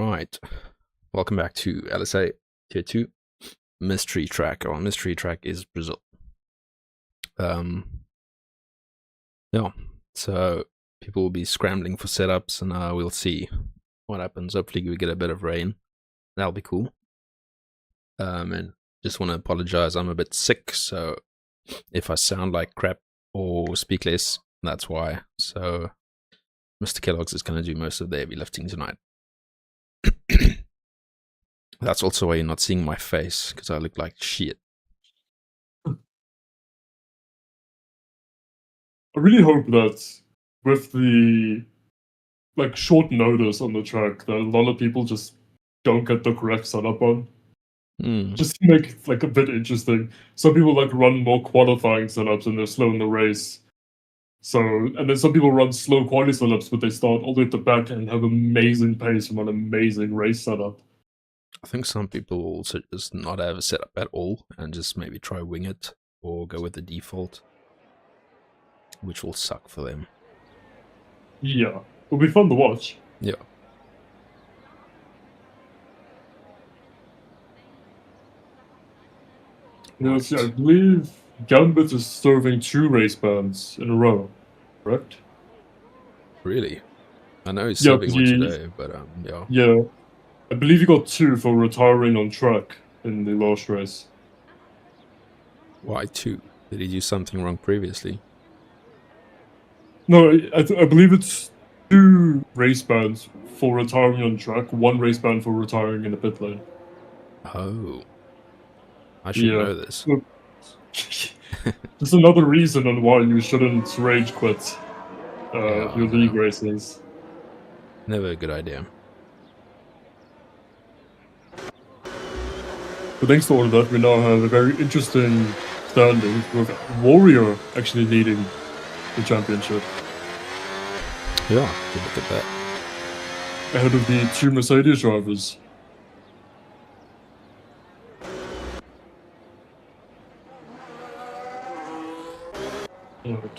Right. Welcome back to LSA Tier 2 Mystery Track. Our mystery track is Brazil. Yeah. So people will be scrambling for setups and we'll see what happens. Hopefully we get a bit of rain. That'll be cool. And just want to apologize. I'm a bit sick, so if I sound like crap or speak less, that's why. So Mr. Kellogg's is going to do most of the heavy lifting tonight. That's also why you're not seeing my face, because I look like shit. I really hope that with the short notice on the track that a lot of people just don't get the correct setup on. Just to make it a bit interesting. Some people run more qualifying setups and they're slow in the race. So, and then some people run slow quality setups, but they start all the way at the back and have amazing pace from an amazing race setup. I think some people will also just not have a setup at all and just maybe try wing it or go with the default, which will suck for them. Yeah, it'll be fun to watch. Yeah. Let's see, I believe Gambit is serving 2 race bans in a row, correct? Really? I know he's serving one today, but yeah. Yeah. I believe he got 2 for retiring on track in the last race. Why 2? Did he do something wrong previously? No, I believe it's 2 race bans for retiring on track, 1 race ban for retiring in the pit lane. Oh. I should know this. Just another reason on why you shouldn't rage quit your league races. Never a good idea. But thanks to all of that, we now have a very interesting standing with Warrior actually leading the championship. Yeah, good look at that. Ahead of the 2 Mercedes drivers.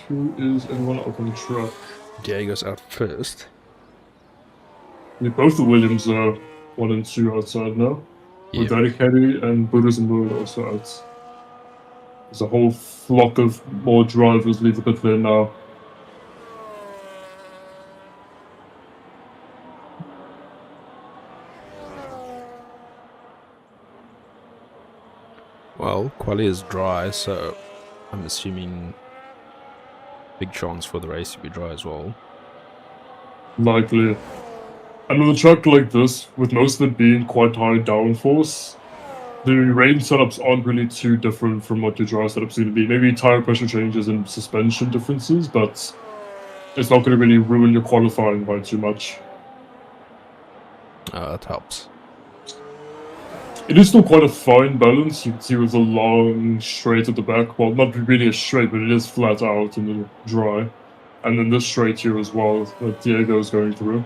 Who is everyone up on the track? Diego's out first. Both the Williams are 1 and 2 outside now. With Daddy Caddy and Buddhism World also out. There's a whole flock of more drivers leave the pit lane now. Well, quali is dry, so I'm assuming big chance for the race to be dry as well. Likely. And with a track like this, with most of it being quite high downforce, the rain setups aren't really too different from what your dry setups seem to be. Maybe tire pressure changes and suspension differences, but it's not going to really ruin your qualifying by too much. That helps. It is still quite a fine balance. You can see with the long straight at the back. Well, not really a straight, but it is flat out in the dry. And then this straight here as well that Diego's going through.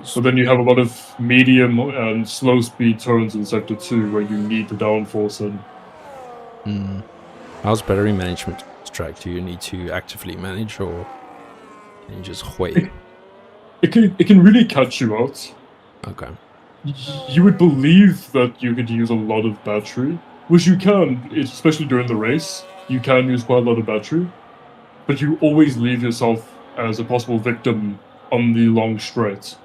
So then you have a lot of medium and slow speed turns in Sector 2 where you need the downforce in. How's battery management track? Do you need to actively manage or can you just wait? It can really catch you out. Okay. You would believe that you could use a lot of battery, which you can, especially during the race. You can use quite a lot of battery, but you always leave yourself as a possible victim on the long straight.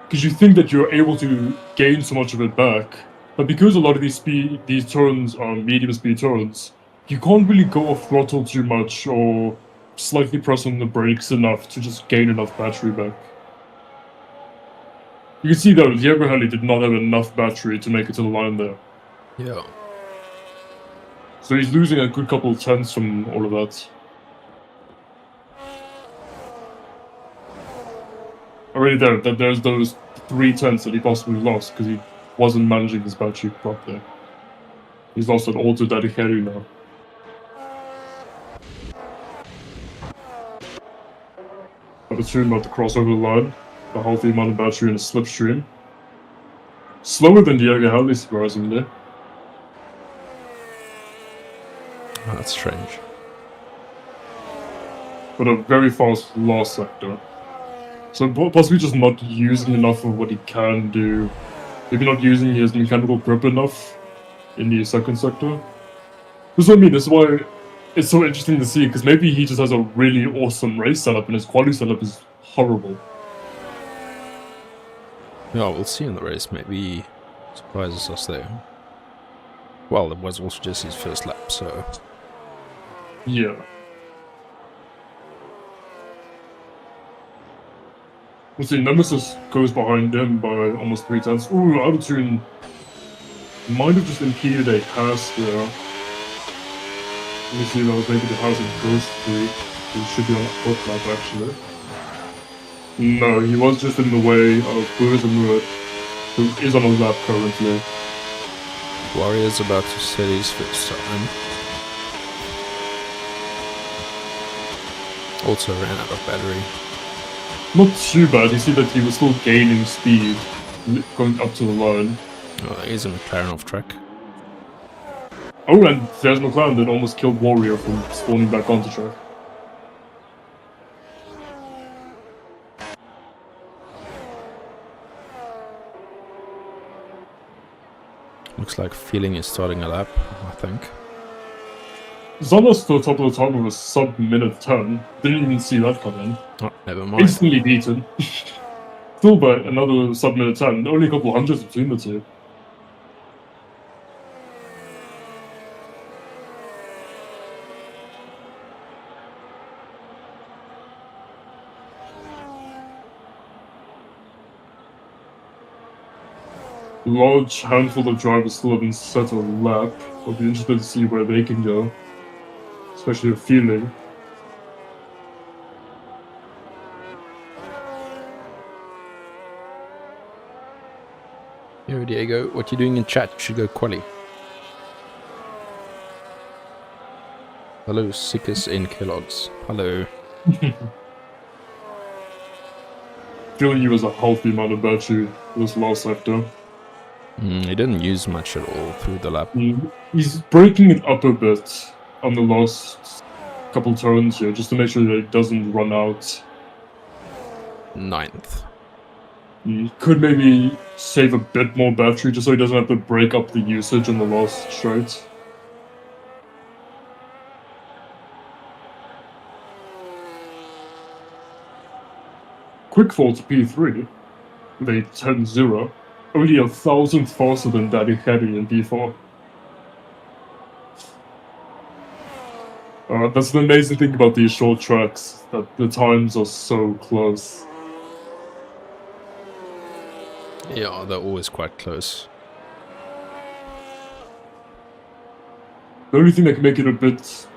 Because you think that you're able to gain so much of it back, but because a lot of these turns are medium speed turns, you can't really go off throttle too much or slightly press on the brakes enough to just gain enough battery back. You can see though, Diego Halley did not have enough battery to make it to the line there. Yeah. So he's losing a good couple of tenths from all of that. Already there's those 3 tenths that he possibly lost because he wasn't managing his battery properly. He's lost it all to Daddy Harry now. But soon about to cross over the line. A healthy amount of battery in a slipstream. Slower than Diego Halley, surprisingly. Oh, that's strange. But a very fast last sector. So possibly just not using enough of what he can do. Maybe not using his mechanical grip enough in the second sector. That's what I mean. That's why it's so interesting to see, because maybe he just has a really awesome race setup and his quality setup is horrible. Yeah, we'll see in the race. Maybe he surprises us there. Well, it was also just his first lap, so... Yeah. We'll see, Nemesis goes behind him by almost 3 tenths. Ooh, Autotune might have just impeded a pass there. Let me see if that was maybe the house it goes through. He should be on a foot lap, actually. No, he was just in the way of Burzamur, who is on a lap currently. Warrior's about to set his first time. Also ran out of battery. Not too bad, you see that he was still gaining speed going up to the line. Oh, here's a McLaren off track. Oh, and there's McLaren that almost killed Warrior from spawning back onto track. Looks like Feeling is starting a lap, I think. Zonos to the top of the time was sub-minute 10. Didn't even see that come in. Oh, never mind. Instantly beaten. Still by another sub-minute 10. Only a couple hundreds between the two. Large handful of drivers still haven't set a lap. I'll be interested to see where they can go. Especially a Feeling. Yo, Diego, what you doing in chat? You should go quali. Hello, Sickest in Kellogg's. Hello. Feeling he was a healthy amount of battery this last sector. He didn't use much at all through the lap. He's breaking it up a bit on the last couple turns here, just to make sure that it doesn't run out. 9th. He could maybe save a bit more battery just so he doesn't have to break up the usage in the last straight. Quickfall to P3 with a 10-0, only 1,000th faster than Daddy Harry in P4. That's the amazing thing about these short tracks, that the times are so close. Yeah, they're always quite close. The only thing that can make it a bit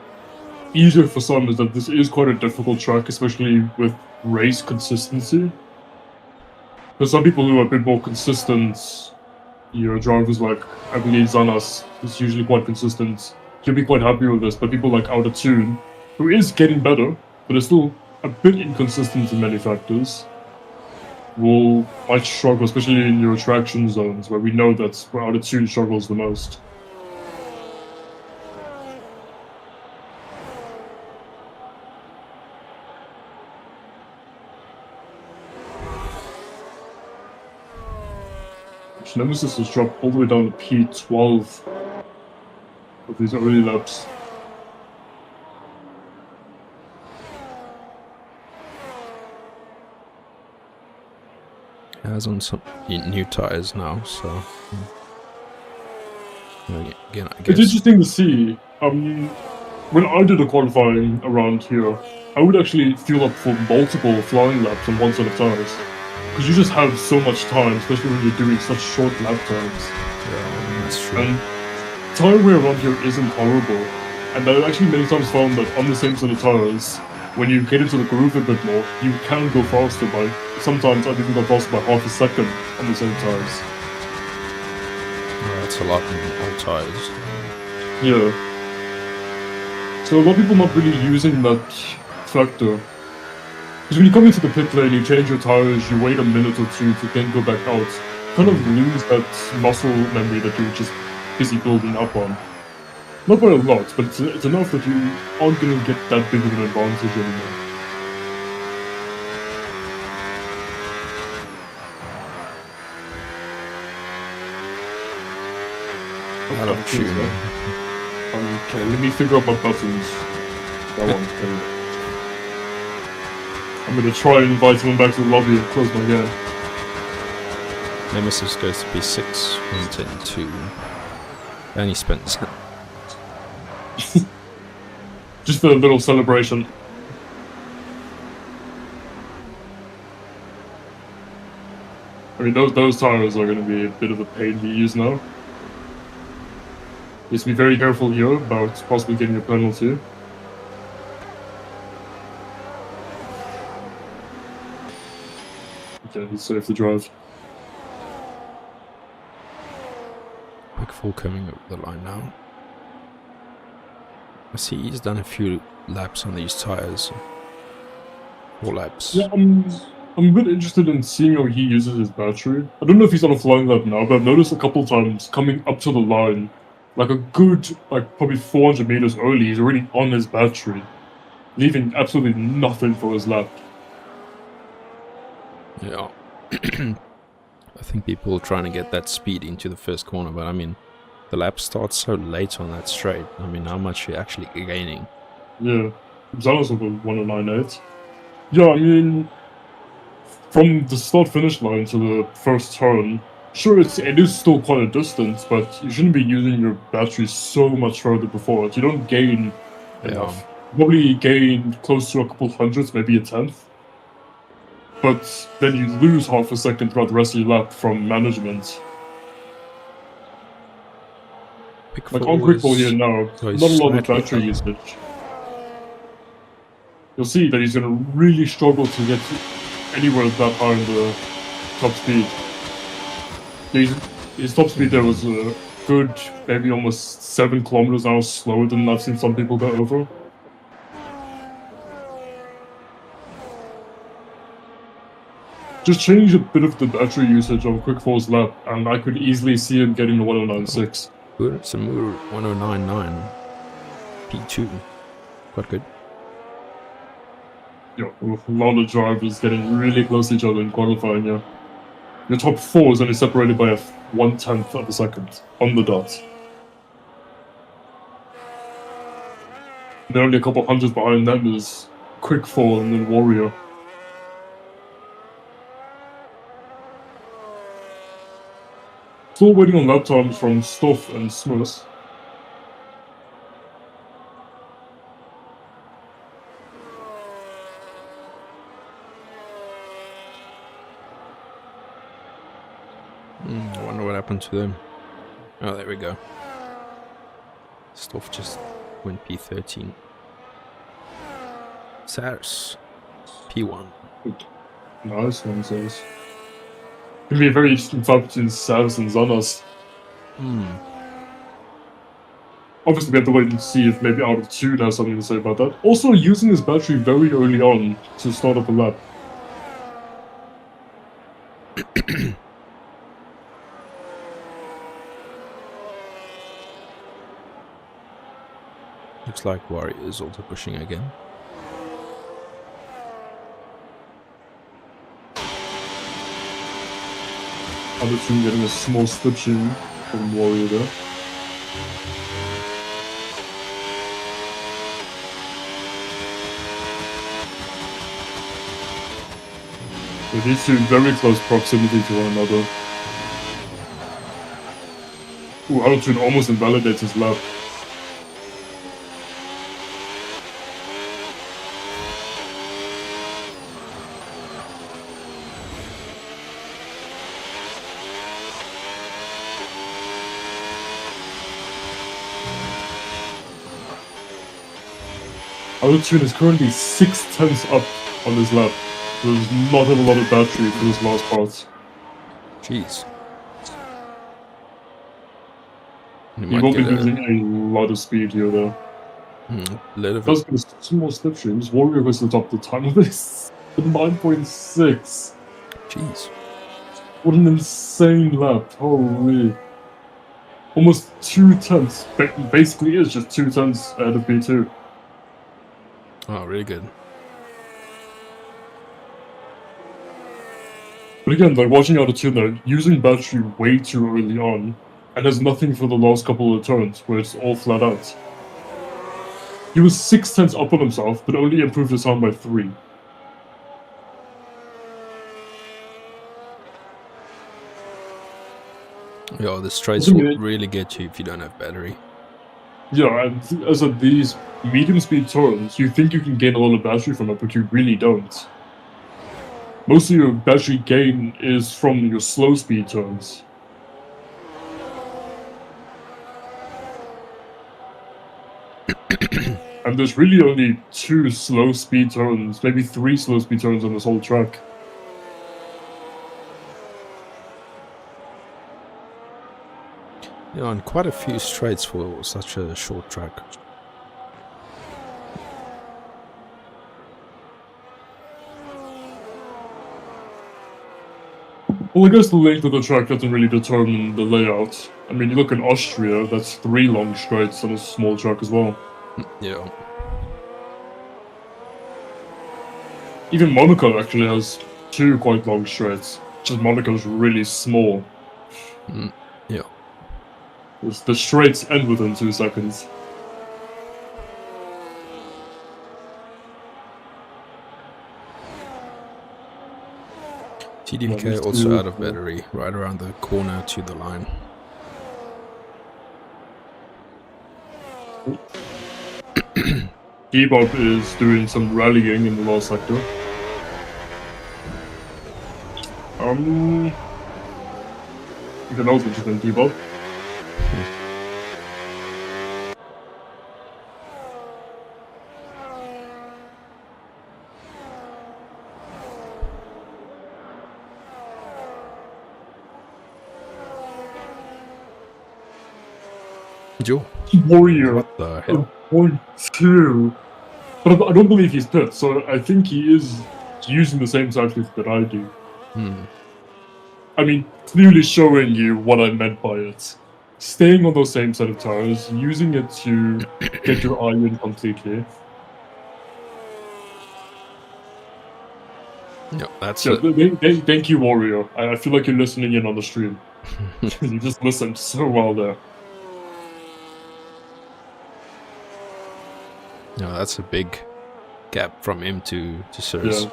easier for some is that this is quite a difficult track, especially with race consistency. For some people who are a bit more consistent, you know, drivers like, I believe Zanas is usually quite consistent. He'll be quite happy with this, but people like Out of Tune, who is getting better, but is still a bit inconsistent in many factors, might struggle, especially in your attraction zones, where we know that's where Out of Tune struggles the most. Nemesis has dropped all the way down to P12 with these early laps. He has on some new tires now, so again, I guess. It's interesting to see. When I did a qualifying around here, I would actually fuel up for multiple flying laps on one set of tires. Because you just have so much time, especially when you're doing such short lap times. Yeah, that's true. And tire wear around here isn't horrible. And I've actually many times found that on the same set of tires, when you get into the groove a bit more, you can go faster by, sometimes I've even gone faster by half a second on the same tires. Yeah, that's a lot in old tires. Yeah. So a lot of people not really using that factor. Because when you come into the pit lane, you change your tires, you wait a minute or two to then go back out, kind of lose that muscle memory that you're just busy building up on. Not by a lot, but it's enough that you aren't going to get that big of an advantage anymore. Out of Okay, tune. okay, let me figure out my buttons. That one. Okay. I'm gonna try and invite someone back to the lobby and close my game. Nemesis goes to B6, 110, 2. And he spends. Just a little celebration. I mean, those tires are going to be a bit of a pain to use now. Just be very careful here about possibly getting a penalty. Okay, he's safe to drive. Quick Fall coming up the line now. I see he's done a few laps on these tires. 4 laps. Yeah, I'm a bit interested in seeing how he uses his battery. I don't know if he's on a flying lap now, but I've noticed a couple times coming up to the line, like a good, like probably 400 meters early, he's already on his battery, leaving absolutely nothing for his lap. Yeah. I think people are trying to get that speed into the first corner, but I mean, the lap starts so late on that straight. I mean, how much are you actually gaining? Yeah, Zanos of a 1098. Yeah, I mean, from the start-finish line to the first turn, sure, it is still quite a distance, but you shouldn't be using your battery so much further before it. You don't gain enough. You probably gain close to a couple hundreds, maybe a tenth. But then you lose half a second throughout the rest of your lap from management. Like on quick ball here now, so not a lot of slightly battery up. usage. You'll see that he's going to really struggle to get anywhere that high in the top speed. His top speed there was a good, maybe almost 7 kilometers an hour slower than I've seen some people go over. Just change a bit of the battery usage on Quick Fall's lap, and I could easily see him getting the 1096. Good. Samur 1099. P2. Quite good. Yeah, a lot of drivers getting really close to each other in qualifying, yeah. Your top 4 is only separated by a 1/10 of a second on the dot. And then only a couple hundreds behind them is Quick Fall and then Warrior. Still waiting on lap times from Stuff and Smurfs. I wonder what happened to them. Oh, there we go. Stuff just went P13. Sars. P1. Nice one, Saris. Could be a very interesting fight between Saris and Zanos. Obviously, we have to wait and see if maybe Out of Tune has something to say about that. Also, using his battery very early on to start up a lap. Looks like Warrior is also pushing again. Out of Tune getting a small slipstream from Warrior there. With these two in very close proximity to one another. Ooh, Out of Tune almost invalidates his lap. Out of Tune is currently 6/10 up on his lap. So does not have a lot of battery for this last part. Jeez. He will be losing a lot of speed here though. Does get a small slipstreams. Warrior goes to the top of the time of this. 9.6. Jeez. What an insane lap. Holy. Almost 2/10. Basically is just 2/10 ahead of P2. Oh, really good. But again, like watching Out of Tune, they're using battery way too early on. and has nothing for the last couple of turns, where it's all flat out. He was 6 tenths up on himself, but only improved his time by 3. Yeah, the straights will really get you if you don't have battery. Yeah, and as of these medium speed turns, you think you can gain a lot of battery from it, but you really don't. Most of your battery gain is from your slow speed turns. And there's really only 2 slow speed turns, maybe 3 slow speed turns on this whole track. Yeah, and quite a few straights for such a short track. Well, I guess the length of the track doesn't really determine the layout. I mean, you look in Austria, that's 3 long straights on a small track as well. Yeah. Even Monaco actually has 2 quite long straights, just Monaco's really small. Yeah. The straights end within 2 seconds. TDK also out of battery, right around the corner to the line. Bebop is doing some rallying in the last sector. You can also just Bebop. Joe. Warrior. What the hell? 0.2. But I don't believe he's pit, so I think he is using the same tactics that I do. I mean, clearly showing you what I meant by it. Staying on those same set of tires, using it to get your eye in completely. No, that's thank you, Warrior. I feel like you're listening in on the stream. You just listened so well there. No, that's a big gap from him to Sirs. Yeah.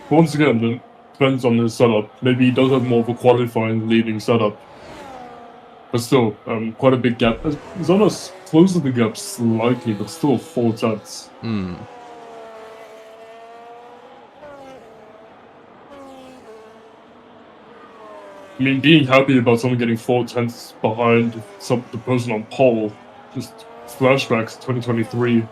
Once again, it depends on his setup. Maybe he does have more of a qualifying leading setup. But still, quite a big gap. Zona's closes the gap slightly, but still 4 tenths. I mean, being happy about someone getting 4 tenths behind the person on pole, just flashbacks 2023.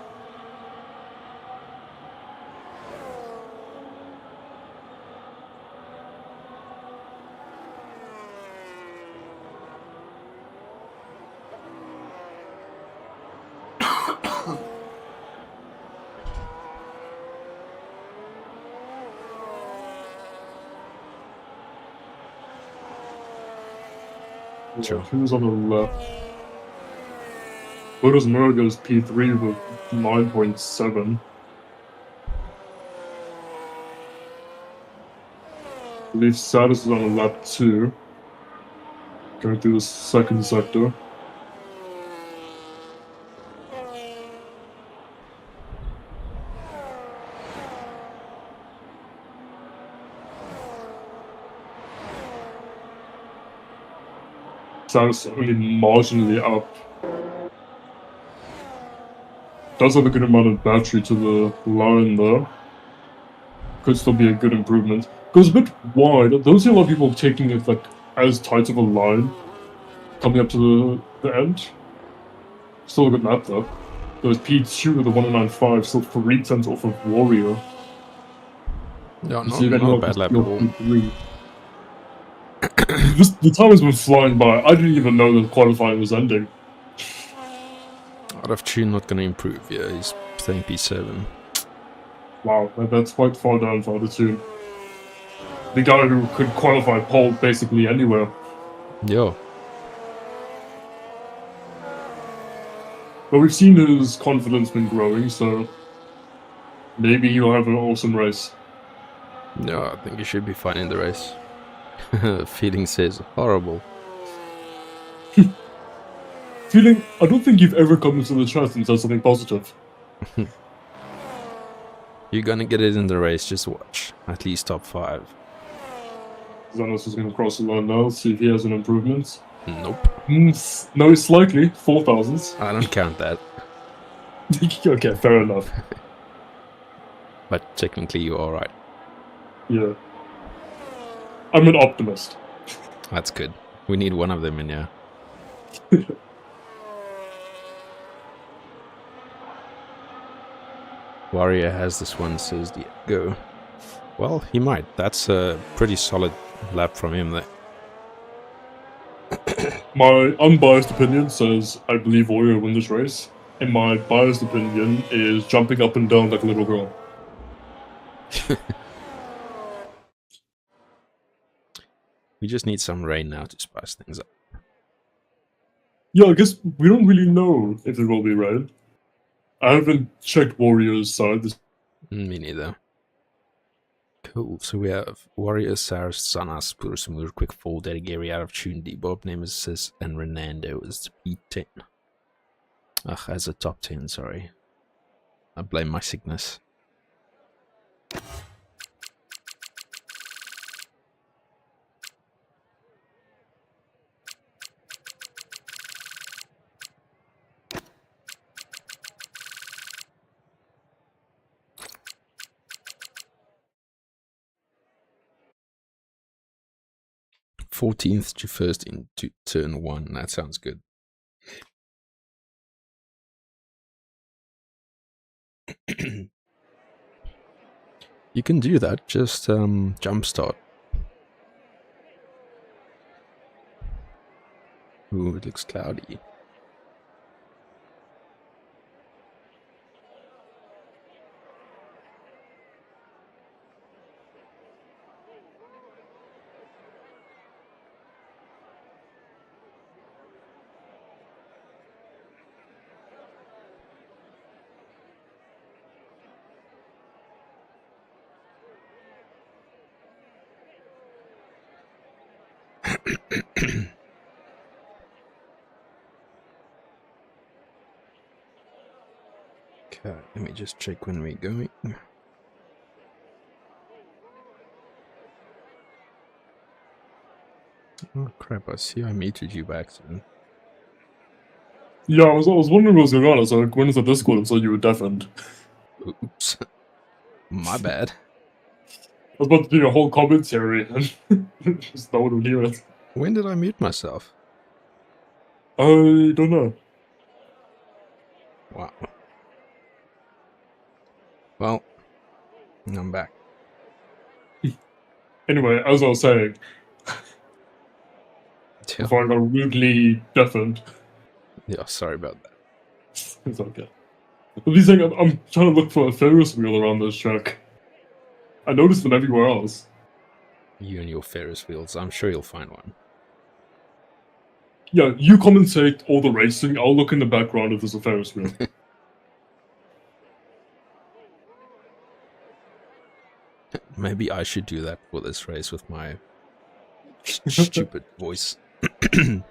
Sure. Who's on the left? Lotus Murray goes P3 with 9.7. I believe Satis is on the lap 2. Going through the second sector. Satis only marginally up. Does have a good amount of battery to the line though. Could still be a good improvement. Goes a bit wide. I don't see a lot of people taking it like as tight of a line coming up to the end. Still a good lap though. Goes P2 with a 195, still 3 tenths off of Warrior. No, not a bad lap at all. The time has been flying by. I didn't even know the qualifying was ending. Out of tune, not going to improve. Yeah, he's staying P7. Wow, that's quite far down for the tune. The guy who could qualify pole basically anywhere. Yeah. But we've seen his confidence been growing, so maybe he'll have an awesome race. No, I think he should be fine in the race. Feeling says horrible. Feeling, I don't think you've ever come into the chat and said something positive. You're gonna get it in the race, just watch. At least top 5. Xanos is going to cross the line now, see if he has an improvement. Nope. No, it's likely. 4,000s. I don't count that. Okay, fair enough. But technically you're alright. Yeah. I'm an optimist. That's good. We need one of them in here. Warrior has this one, says Diego. Well, he might. That's a pretty solid lap from him there. My unbiased opinion says I believe Warrior will win this race. And my biased opinion is jumping up and down like a little girl. We just need some rain now to spice things up. Yeah, I guess we don't really know if it will be rain. I haven't checked Warrior's side. Me neither. Cool, so we have Warrior, Sars, Sanas, Pursamur, Quickfall, Dedegary out of tune, Debob, Nemesis, and Renando as the P10. Ugh, as a top 10, sorry. I blame my sickness. Fourteenth to first into turn 1. That sounds good. You can do that. Just jumpstart. Ooh, it looks cloudy. Okay, let me just check when we're going. Oh crap, I see I muted you by accident. Yeah, I was wondering what was going on. I was like, when is the Discord? And so you were deafened. Oops. My bad. I was about to do a whole commentary and just no one would hear it. When did I mute myself? I don't know. Wow. Well, I'm back. Anyway, as I was saying, before I got rudely deafened. Yeah, sorry about that. It's okay. But these things, I'm trying to look for a Ferris wheel around this track. I noticed them everywhere else. You and your Ferris wheels. I'm sure you'll find one. Yeah, you commentate all the racing. I'll look in the background if there's a Ferris wheel. Maybe I should do that for this race with my stupid voice. It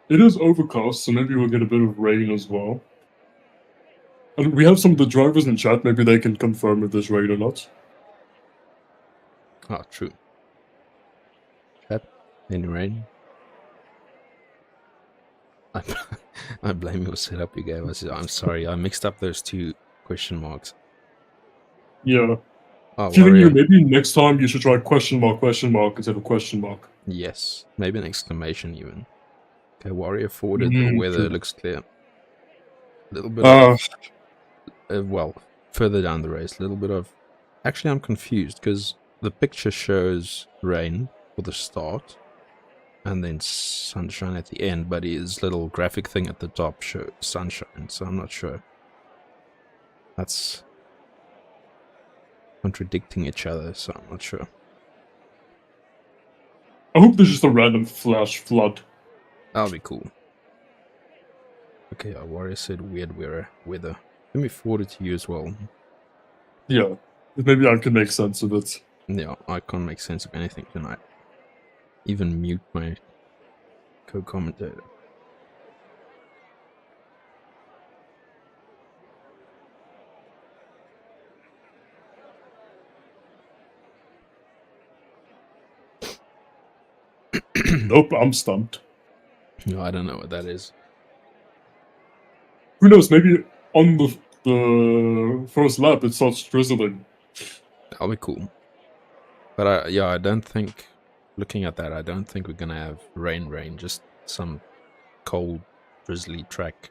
is overcast, so maybe we'll get a bit of rain as well. And we have some of the drivers in chat. Maybe they can confirm if there's rain or not. Oh, true. Chat, any rain? I blame your setup you gave us. I'm sorry, I mixed up those two question marks. Yeah. Oh, Feeling Warrior. you, maybe next time you should try question mark instead of question mark. Yes, maybe an exclamation even. Okay, Warrior forwarded. The weather True. looks clear. A little bit of... well, further down the race, a little bit of... Actually, I'm confused, because the picture shows rain for the start, and then sunshine at the end, but his little graphic thing at the top shows sunshine, so I'm not sure. That's contradicting each other, so I'm not sure. I hope there's just a random flash flood. That'll be cool. Okay, our Warrior said weird weather. Let me forward it to you as well. Yeah, maybe I can make sense of it. Yeah, I can't make sense of anything tonight. Even mute my co-commentator. Nope, I'm stumped. No, I don't know what that is. Who knows? Maybe on the first lap it starts drizzling. That'll be cool. But yeah, I don't think. Looking at that, I don't think we're gonna have rain. Just some cold, drizzly track.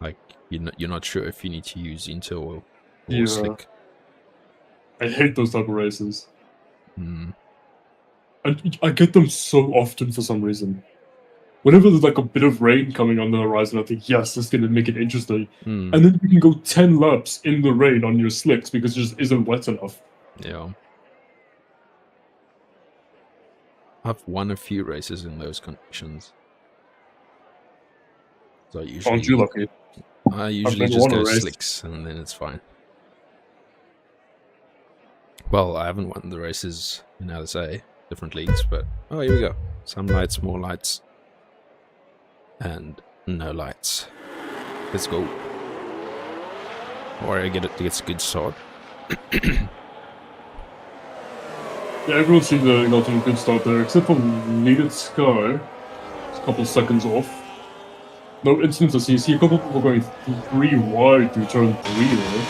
Like you're not sure if you need to use Interoil or Yeah. slick. I hate those type of races. Mm. And I get them so often for some reason. Whenever there's like a bit of rain coming on the horizon, I think, yes, this is going to make it interesting. Mm. And then you can go 10 laps in the rain on your slicks because it just isn't wet enough. Yeah. I've won a few races in those conditions. So Aren't you lucky? I I've usually never just won a go race. slicks and then it's fine. Well, I haven't won the races in LSA, different leagues, but oh, here we go. Some lights, more lights, and no lights. Let's go. Or I gets a good start. Yeah, everyone seems to have gotten a good start there, except for Needed Sky. It's a couple seconds off. No instances. You see a couple people going 3 wide through turn 3 there.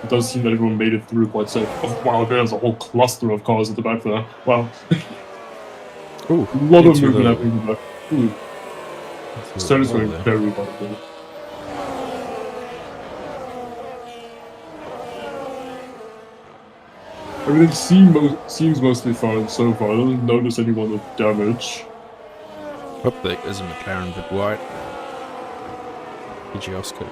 It does seem that everyone made it through quite safe. Oh wow, there's a whole cluster of cars at the back there. Wow. Ooh, A lot of movement happening in the back. Ooh. Stone is going very badly. Everything seems mostly fine so far. I don't notice anyone with damage. Up there is a McLaren bit wide. PG Oscar.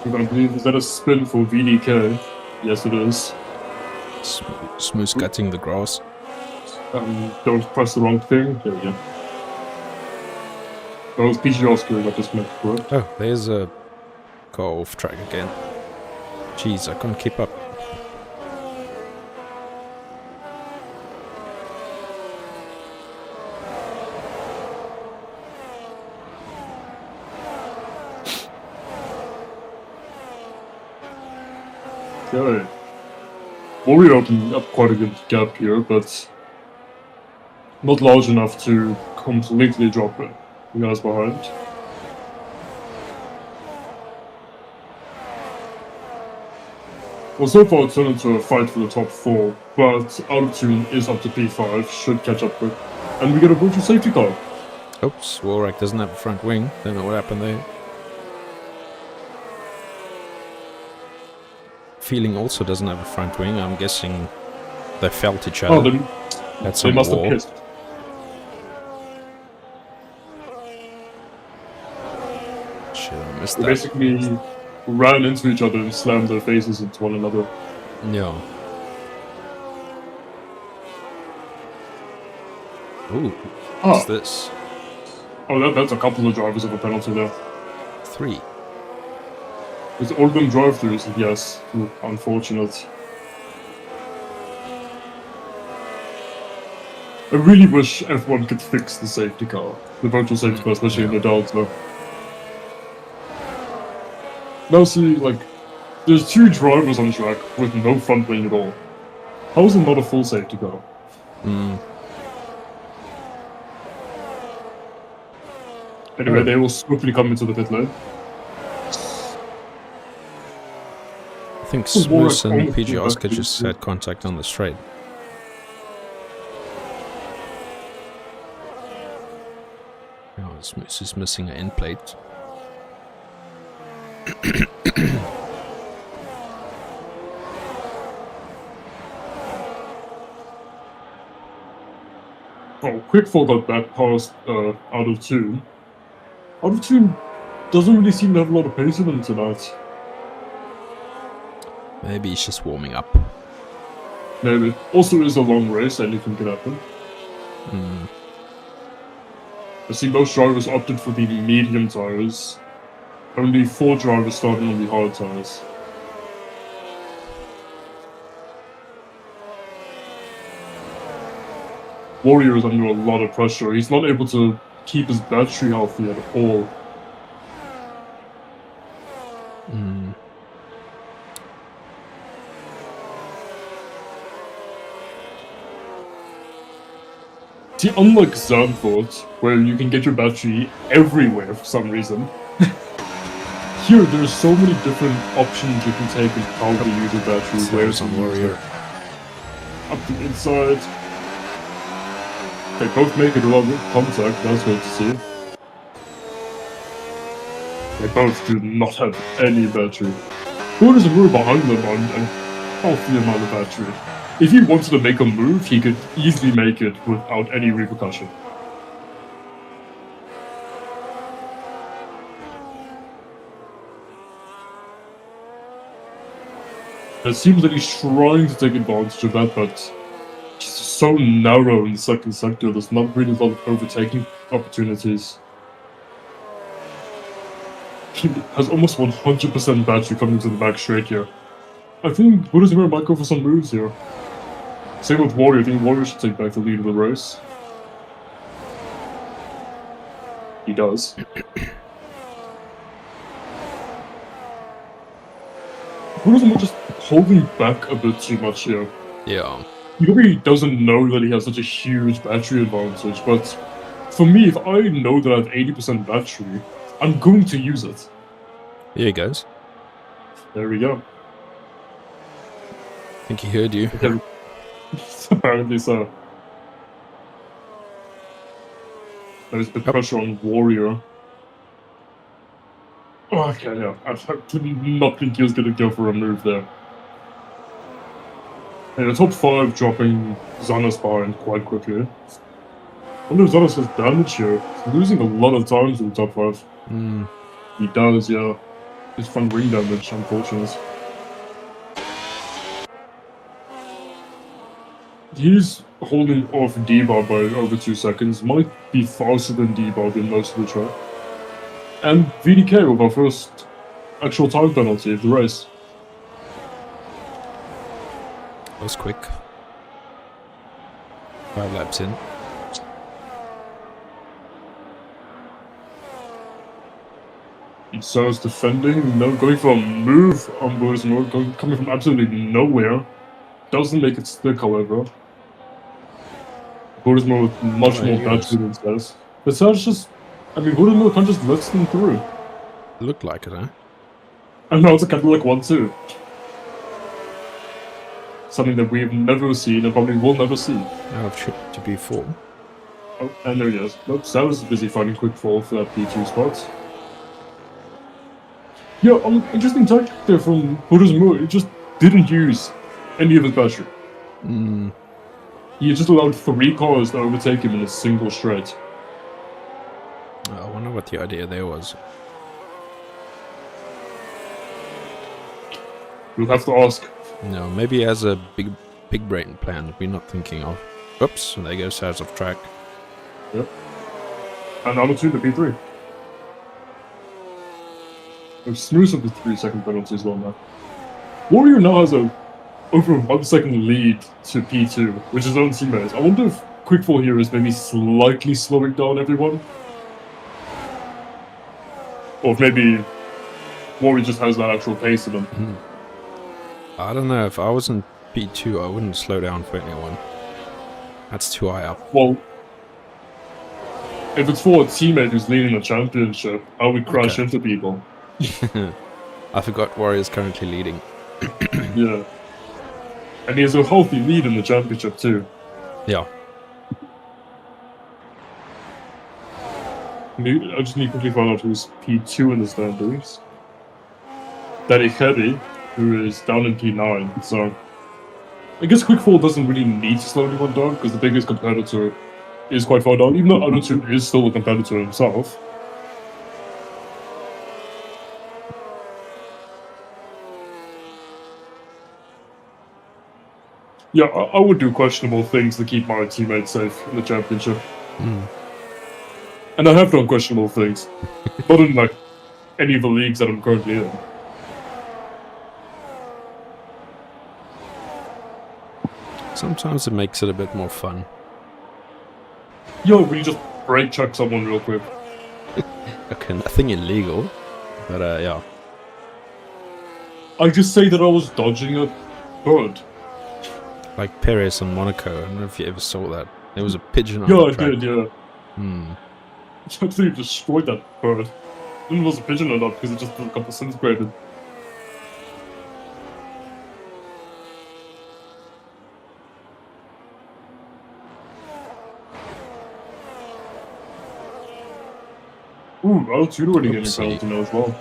I believe, is that a spin for VDK? Yes, it is. Smooth cutting the grass. Don't press the wrong thing. There we go. That was PG Oscar that just meant correct. Oh, there's a car off track again. Jeez, I can't keep up. Okay. Well, we opened up quite a good gap here, but not large enough to completely drop it. You guys behind. Well, so far it's turned into a fight for the top 4, but Out of Tune is up to P5, should catch up quick. And we get a virtual safety car. Oops, Walrack doesn't have a front wing. Don't know what happened there. Feeling also doesn't have a front wing. I'm guessing they felt each other. Oh, That's they some must war. have kissed. Shit, I missed They that. basically ran into each other and slammed their faces into one another. Yeah. Ooh, what's this? Oh, that's a couple of drivers of a penalty there. 3. It's all of them drive-throughs, yes. Unfortunate. I really wish F1 could fix the safety car. The virtual safety car, especially in the Delta. Now see, like, there's 2 drivers on track with no front wing at all. How is it not a full safety car? Hmm. Anyway, they will swiftly come into the pit lane. I think So Smooth Warwick and almost PG did that Oscar too. just had contact on the straight. Oh, Smooth is missing an end plate. Oh, Quickfall got back past Out of Tune. Out of Tune doesn't really seem to have a lot of pace in them tonight. Maybe he's just warming up. Maybe. Also, it is a long race, anything can happen. Hmm. I see most drivers opted for the medium tires. Only 4 drivers starting on the hard tires. Warrior is under a lot of pressure. He's not able to keep his battery healthy at all. See, unlike Zandvoort, where you can get your battery everywhere for some reason, here there's so many different options you can take in how to use your battery. Where's on Warrior? Up the inside. They both make it a lot of contact, that's good to see. They both do not have any battery. Who does a move behind them on a healthy amount of battery? If he wanted to make a move, he could easily make it without any repercussion. It seems that he's trying to take advantage of that, but he's so narrow in the second sector, there's not really a lot of overtaking opportunities. He has almost 100% battery coming to the back straight here. I think Buddhism might go for some moves here. Same with Warrior, I think Warrior should take back the lead of the race. He does. Buddhism just holding back a bit too much here. Yeah. He probably doesn't know that he has such a huge battery advantage, but for me, if I know that I have 80% battery, I'm going to use it. Here he goes. There we go. I think he heard you. Apparently so. There's a bit of pressure on Warrior. Oh, okay, yeah. I did not think he was going to go for a move there. And the top 5 dropping Xanas behind quite quickly. I wonder if Xanas has damage here. He's losing a lot of times in the top 5. He does, yeah. His front ring damage, unfortunately. He's holding off D-Bar by over 2 seconds. Might be faster than D-Bar in most of the track. And VDK with our first actual time penalty of the race. That was quick. 5 laps in. So it's defending, no, going for a move on Buddhism, coming from absolutely nowhere. Doesn't make it stick, however. Buddhism with much more battery than Saz. But Saz just, I mean, Buddhism can't just let them through. Looked like it, huh? And now it's a Cadillac 1-2. Something that we've never seen and probably will never see. Out of to P4. Oh, and there he is. Nope, Saz is busy finding quick fall for that P2 spot. Yeah, interesting tactic there from Buddhism. It just didn't use any of his battery. He just allowed 3 cars to overtake him in a single straight. I wonder what the idea there was. We'll have to ask. No, maybe he has a big brain plan that we're not thinking of. Oops, there goes Saz off track. Yep. And number 2, the P3. They've smoothed up the 3-second penalty as well now. Warrior now has a over 1 second lead to P2, which is his own teammates. I wonder if Quickfall here is maybe slightly slowing down everyone. Or if maybe Warrior just has that actual pace in him. I don't know, if I was in P2, I wouldn't slow down for anyone. That's too high up. Well, if it's for a teammate who's leading the championship, I would crash into people. I forgot Warrior's currently leading. Yeah. And he has a healthy lead in the championship too. Yeah. I just need to quickly find out who's P2 in the standings. Daddy Heavy, who is down in P9, so I guess Quickfall doesn't really need to slow anyone down because the biggest competitor is quite far down, even though Anutu is still a competitor himself. Yeah, I would do questionable things to keep my teammates safe in the championship. And I have done questionable things. Not in, like, any of the leagues that I'm currently in. Sometimes it makes it a bit more fun. Yo, will you just brake check someone real quick? Okay, nothing illegal, but yeah. I just say that I was dodging a bird. Like Perez on Monaco. I don't know if you ever saw that. There was a pigeon on Yeah, the I track. did, yeah. Hmm. I absolutely destroyed that bird. I didn't know it was a pigeon or not because it just got disintegrated. Ooh, Altitude already getting a Oopsie. penalty now as well.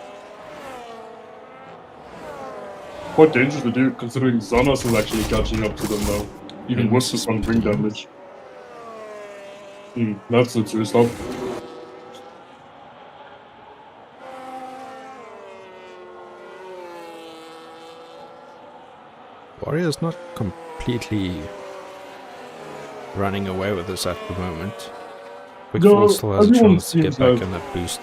Quite dangerous to do considering Zanas is actually catching up to them now. Even And worse with some ring speed. damage. That's a true stop. Warrior's not completely running away with this at the moment. Quickfall still has a everyone chance to get seems back to in that boost.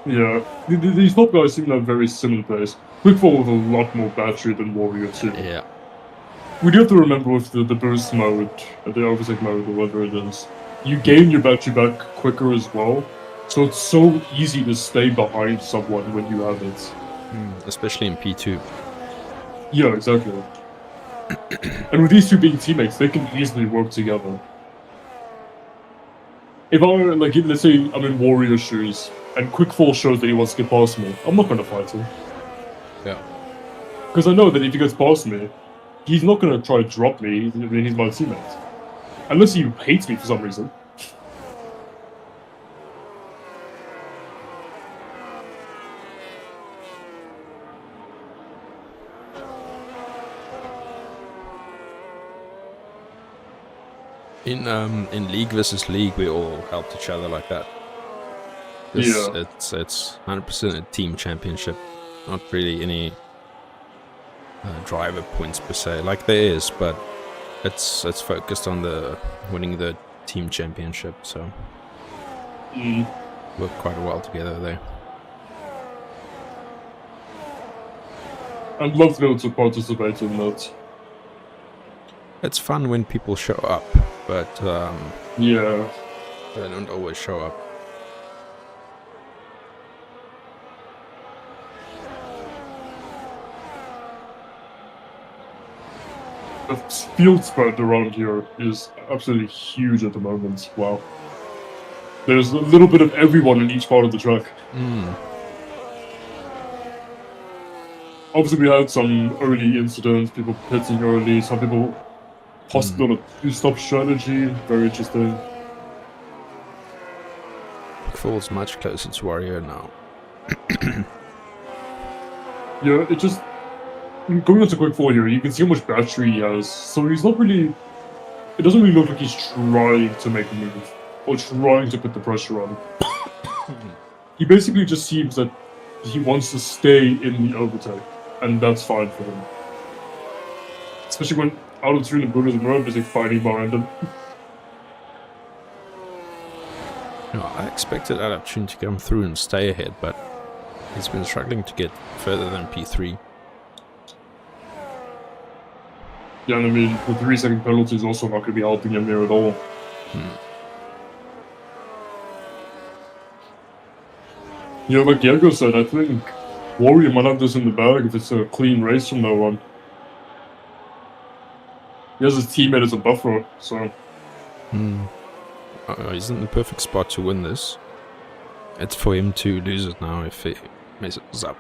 Yeah, these top guys seem to have very similar pace. Quickfall with a lot more battery than Warrior too. Yeah. We do have to remember with the boost mode, the overtake mode, or whatever it is, you gain your battery back quicker as well. So it's so easy to stay behind someone when you have it. Especially in P2. Yeah, exactly. And with these two being teammates, they can easily work together. If I, like, let's say I'm in Warrior shoes, and Quickfall shows that he wants to get past me, I'm not going to fight him. Yeah. Because I know that if he gets past me, he's not going to try to drop me. I mean, he's my teammate. Unless he hates me for some reason. In League versus League, we all helped each other like that. Yeah. It's 100% a team championship, not really any driver points per se. Like there is, but it's focused on the winning the team championship. So work quite well together there. I'd love to be able to participate in that. It's fun when people show up, but Yeah. they don't always show up. The field spread around here is absolutely huge at the moment. Wow. There's a little bit of everyone in each part of the track. Obviously, we had some early incidents, people pitting early, some people possibly on a two-stop strategy. Very interesting. Falls much closer to Warrior now. Yeah, it just... Going on to Quickfall here, you can see how much battery he has. So he's not really... It doesn't really look like he's trying to make a move. Or trying to put the pressure on. He basically just seems that he wants to stay in the overtake. And that's fine for him. Especially when Altitude and Buddhism are busy fighting behind him. No, I expected Altitude to come through and stay ahead, but he's been struggling to get further than P3. Yeah, and I mean, the 3-second penalty is also not going to be helping him here at all. Yeah, like Diego said, I think Warrior might have this in the bag if it's a clean race from now on. He has his teammate as a buffer, so... He's in the perfect spot to win this. It's for him to lose it now if he messes up.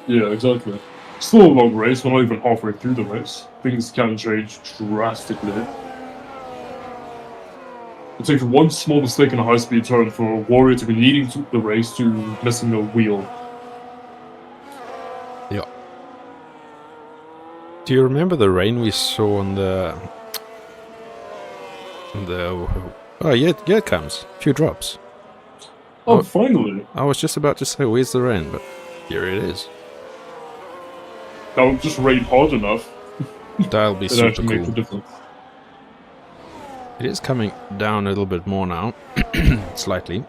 Yeah, exactly. Still a long race, we're not even halfway through the race. Things can change drastically. It takes one small mistake in a high-speed turn for Warrior to be leading the race to missing a wheel. Yeah. Do you remember the rain we saw on the... Oh, yeah, it comes. A few drops. Oh, finally! I was just about to say, where's the rain? But here it is. That would just rain hard enough. That'll be It super actually makes a cool. difference. It is coming down a little bit more now. Slightly.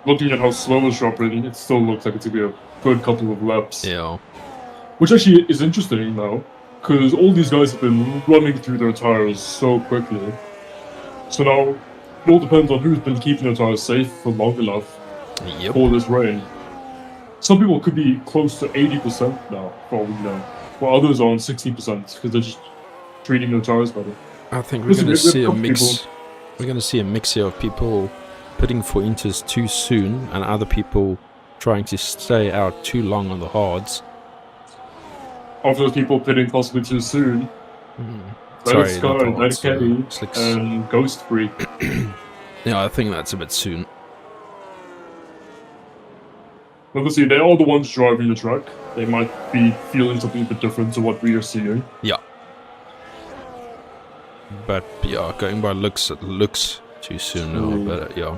Looking at how slow it's dropping, it still looks like it's going to be a good couple of laps. Yeah. Which actually is interesting now, Because all these guys have been running through their tires so quickly. So now, it all depends on who's been keeping their tires safe for long enough Yep. for this rain. Some people could be close to 80% now, for all we know. While others are on 60% because they're just treating their tires better. I think we're Listen, going to we have see a couple mix. We're going to see a mix here of people pitting for Inters too soon and other people trying to stay out too long on the hards. Of those people pitting possibly too soon, Sorry, Leonard not the Sky, Leonard hards, Kenny, Slicks. and Ghost Freak. Yeah, I think that's a bit soon. Obviously, they are the ones driving the track. They might be feeling something a bit different to what we are seeing. Yeah. But yeah, going by looks, it looks too soon now. But yeah,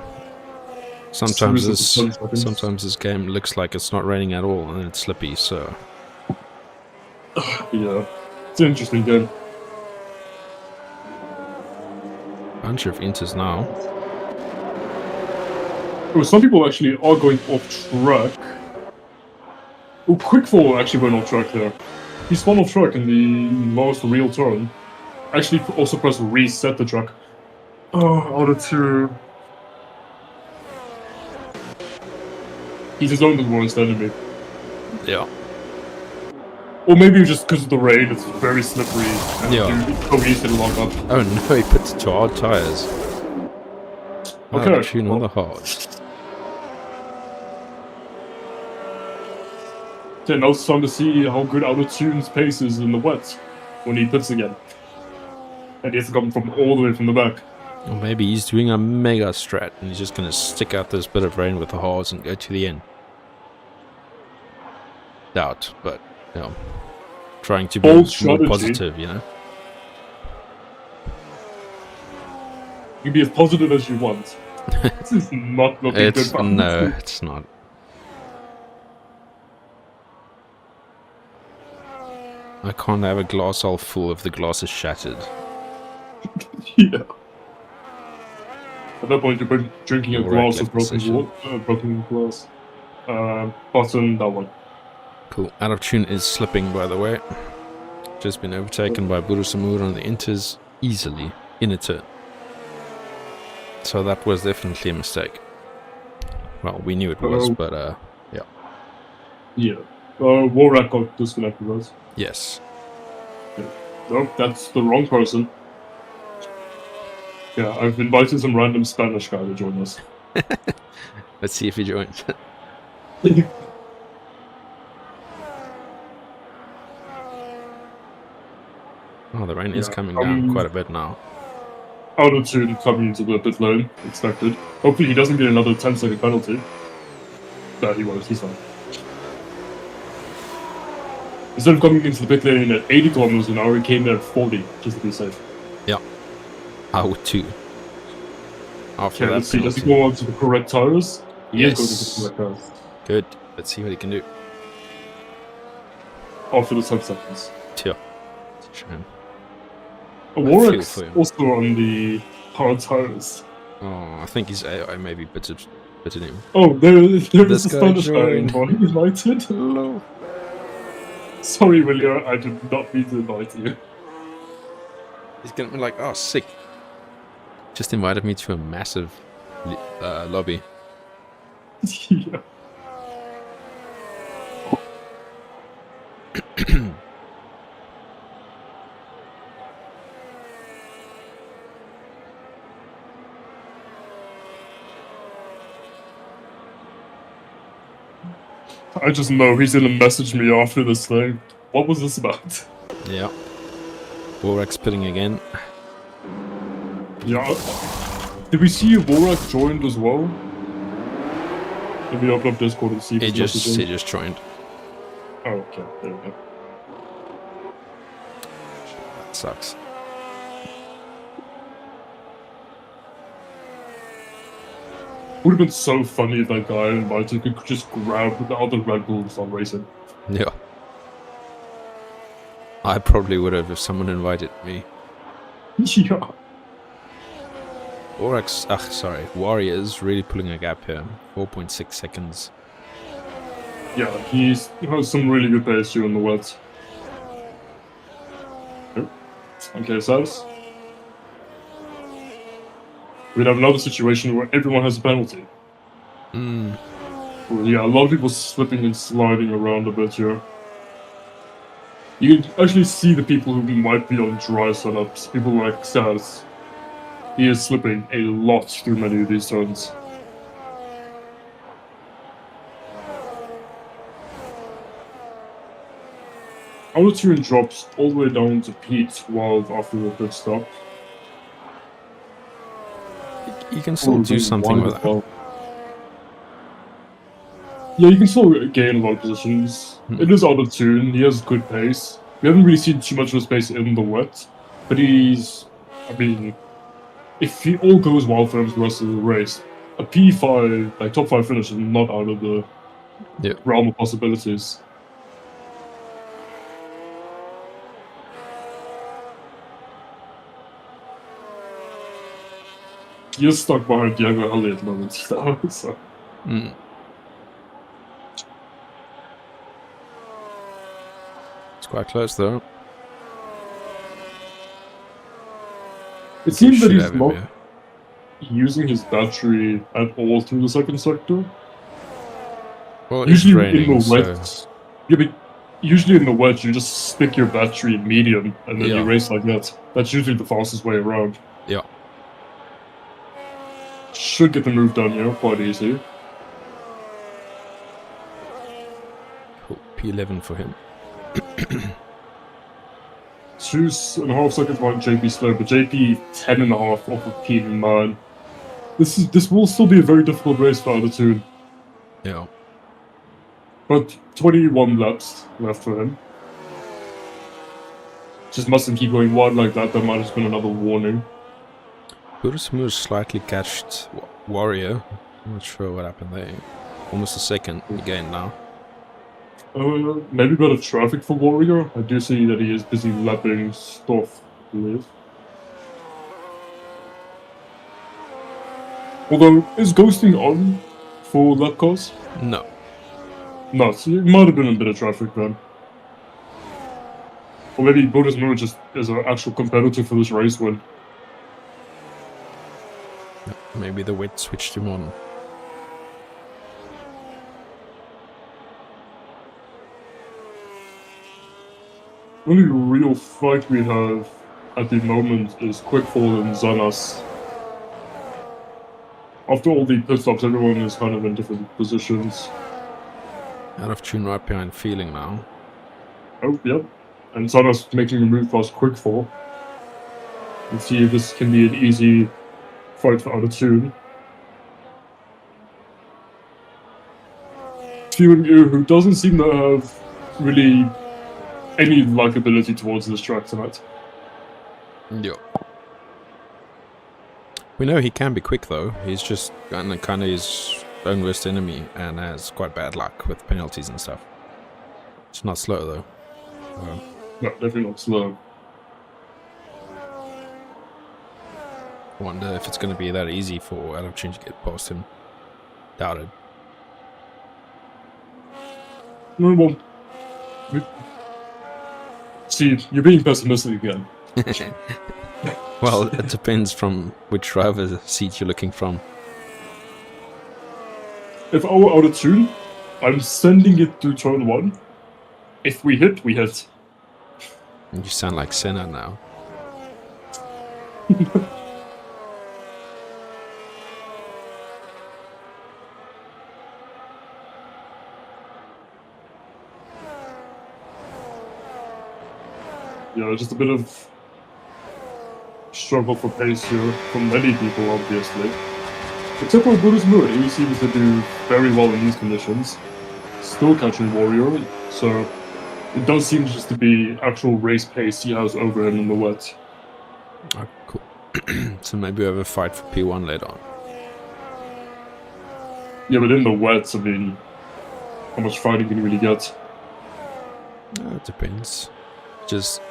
sometimes this game looks like it's not raining at all and it's slippy. So yeah, it's an interesting game. bunch of Inters now. Oh, some people actually are going off track. Oh, Quickfall actually went off track there. He spun off track in the last real turn. Actually, also press reset the track. Oh, out of two. He's his own worst enemy. Yeah. Or maybe just because of the rain, it's very slippery. And Yeah. it's so easy to lock up. Oh no, he puts it to hard tires. Okay. Tune on the hards. Then now it's time to see how good Out of Tune's pace is in the wet when he pits again. And he has to come from all the way from the back. Or maybe he's doing a mega strat and he's just going to stick out this bit of rain with the hards and go to the end. Doubt, but you know, trying to be Bold more strategy. positive, you know. You can be as positive as you want. This is not looking It's good. no, it's not. I can't have a glass all full if the glass is shattered. Yeah. At that point, you're drinking a Alright, glass of left broken position. water, broken glass. Button, that one. Cool. Out of Tune is slipping, by the way. Just been overtaken by Burusamur on the Inters easily in a turn. So that was definitely a mistake. Well, we knew it was, but yeah. Yeah. Warrak got disconnected, right? Yes. No, that's the wrong person. Yeah, I've invited some random Spanish guy to join us. Let's see if he joins. Oh, the rain is Yeah, coming down quite a bit now. Out of Tune coming into the pit lane, expected. Hopefully he doesn't get another 10-second penalty. No, he won't, he's fine. Instead of coming into the pit lane at 80 kilometers an hour, he came there at 40, just to be safe. Yeah. I would too. After Okay, that let's see, does he penalty. go on to the correct tires? He Yes. is going to the correct tires. Good. Let's see what he can do. After the 10 seconds. Sure. It's a shame. feel Warwick's for him. also on the hard tires. Oh, I think his AI maybe bitted him. Oh, there is a This guy Spanish guy joined. invited. Hello. Sorry, William, I did not mean to invite you. He's gonna be like, oh, sick. Just invited me to a massive lobby. Yeah. I just know he's gonna message me after this thing. What was this about? Yeah. Warwick spitting again. Yeah. Did we see Warwick joined as well? Let me open up Discord and see if He it's just messaging. joined. Oh, okay, there we go. That sucks. Would have been so funny if that guy invited could just grab the other Red Bulls on racing. Yeah. I probably would have if someone invited me. Yeah. Warriors really pulling a gap here. 4.6 seconds. Yeah, he has some really good pace during the wet. Okay, Sass. We'd have another situation where everyone has a penalty. Mm. Well, yeah, a lot of people slipping and sliding around a bit here. You can actually see the people who might be on dry setups. People like Sass. He is slipping a lot through many of these turns. Auto-tune drops all the way down to P12 after the pit stop. You can still do something with that. Well. Yeah, you can still gain a lot of positions. It is auto-tune, he has good pace. We haven't really seen too much of his pace in the wet, but he's... I mean, if he all goes well for him for the rest of the race, a P5, like top 5 finish is not out of the realm of possibilities. He is stuck behind Diego Elliott at the moment, so... It's quite close though. It seems that he's not using his battery at all through the second sector. Well, usually raining, in the wet, so... yeah, but usually in the wet you just stick your battery in medium and then you race like that. That's usually the fastest way around. Yeah. Should get the move done here quite easy. Cool. P11 for him. 2.5 seconds behind JP slow, but JP 10.5 off of P9. This will still be a very difficult race for Auto-tune. Yeah. But 21 laps left for him. Just mustn't keep going wide like that. That might have been another warning. Burismu slightly catched Warrior. I'm not sure what happened there. Almost a second again now. Maybe a bit of traffic for Warrior. I do see that he is busy lapping stuff, I believe. Although, is ghosting on for lap cars? No. No, so it might have been a bit of traffic then. Or maybe Burismu just is an actual competitor for this race win. Maybe the wet switched him on. The only real fight we have at the moment is Quickfall and Zanas. After all the pit stops, everyone is kind of in different positions. Out of tune right behind Feeling now. Oh, yep. And Zanas making a move past Quickfall. Let's see if this can be an easy fight for Auto-tune. Feeling who doesn't seem to have really any likability towards this track tonight. Yeah. We know he can be quick though. He's just kind of his own worst enemy and has quite bad luck with penalties and stuff. It's not slow though. No, definitely not slow. I wonder if it's going to be that easy for Out of Tune to get past him. Doubt it. No, well, see, you're being pessimistic again. Well, it depends from which driver's seat you're looking from. If I were Auto-tune, I'm sending it to turn 1. If we hit, we hit. You sound like Senna now. Yeah, just a bit of struggle for pace here from many people, obviously. Except for Burismu, he seems to do very well in these conditions. Still catching Warrior, so it does seem just to be actual race pace he has over him in the wet. Oh, cool. So maybe we have a fight for P1 later on. Yeah, but in the wet, I mean, how much fighting can you really get? It depends. Just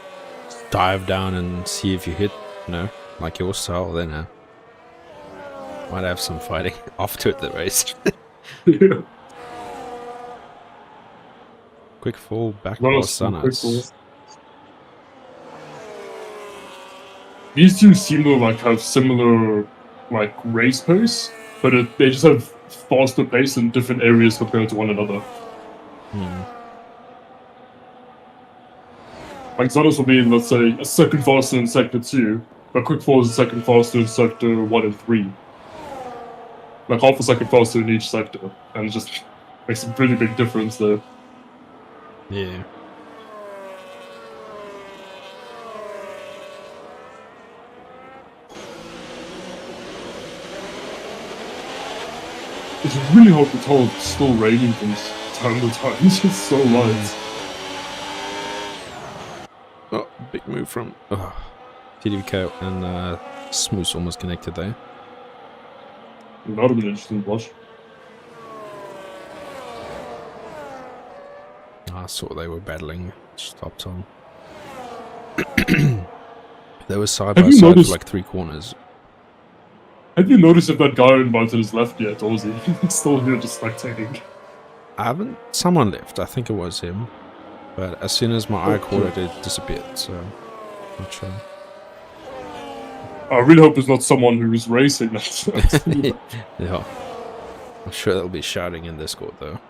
dive down and see if you hit, you know, like your style, then might have some fighting after the race. Yeah. Quick fall back past Zanas. these two seem to like have similar like race pace, but they just have faster pace in different areas compared to one another. Hmm. Like Xanos will be, let's say, a second faster in Sector 2, but Quickfall is a second faster in Sector 1 and 3. Like half a second faster in each sector, and it just makes a pretty big difference there. Yeah. It's really hard to tell it's still raining from time to time. It's just so light. Oh, big move from TDK and Smooth almost connected there. That would have been interesting to watch. I saw they were battling. Stopped on. They were side by side for like 3 corners. Have you noticed if that guy invited has left yet, or is he still here just spectating? I haven't. Someone left. I think it was him. But as soon as my eye caught it, it disappeared. So, not sure. I really hope it's not someone who's racing that. Yeah. I'm sure they'll be shouting in Discord though.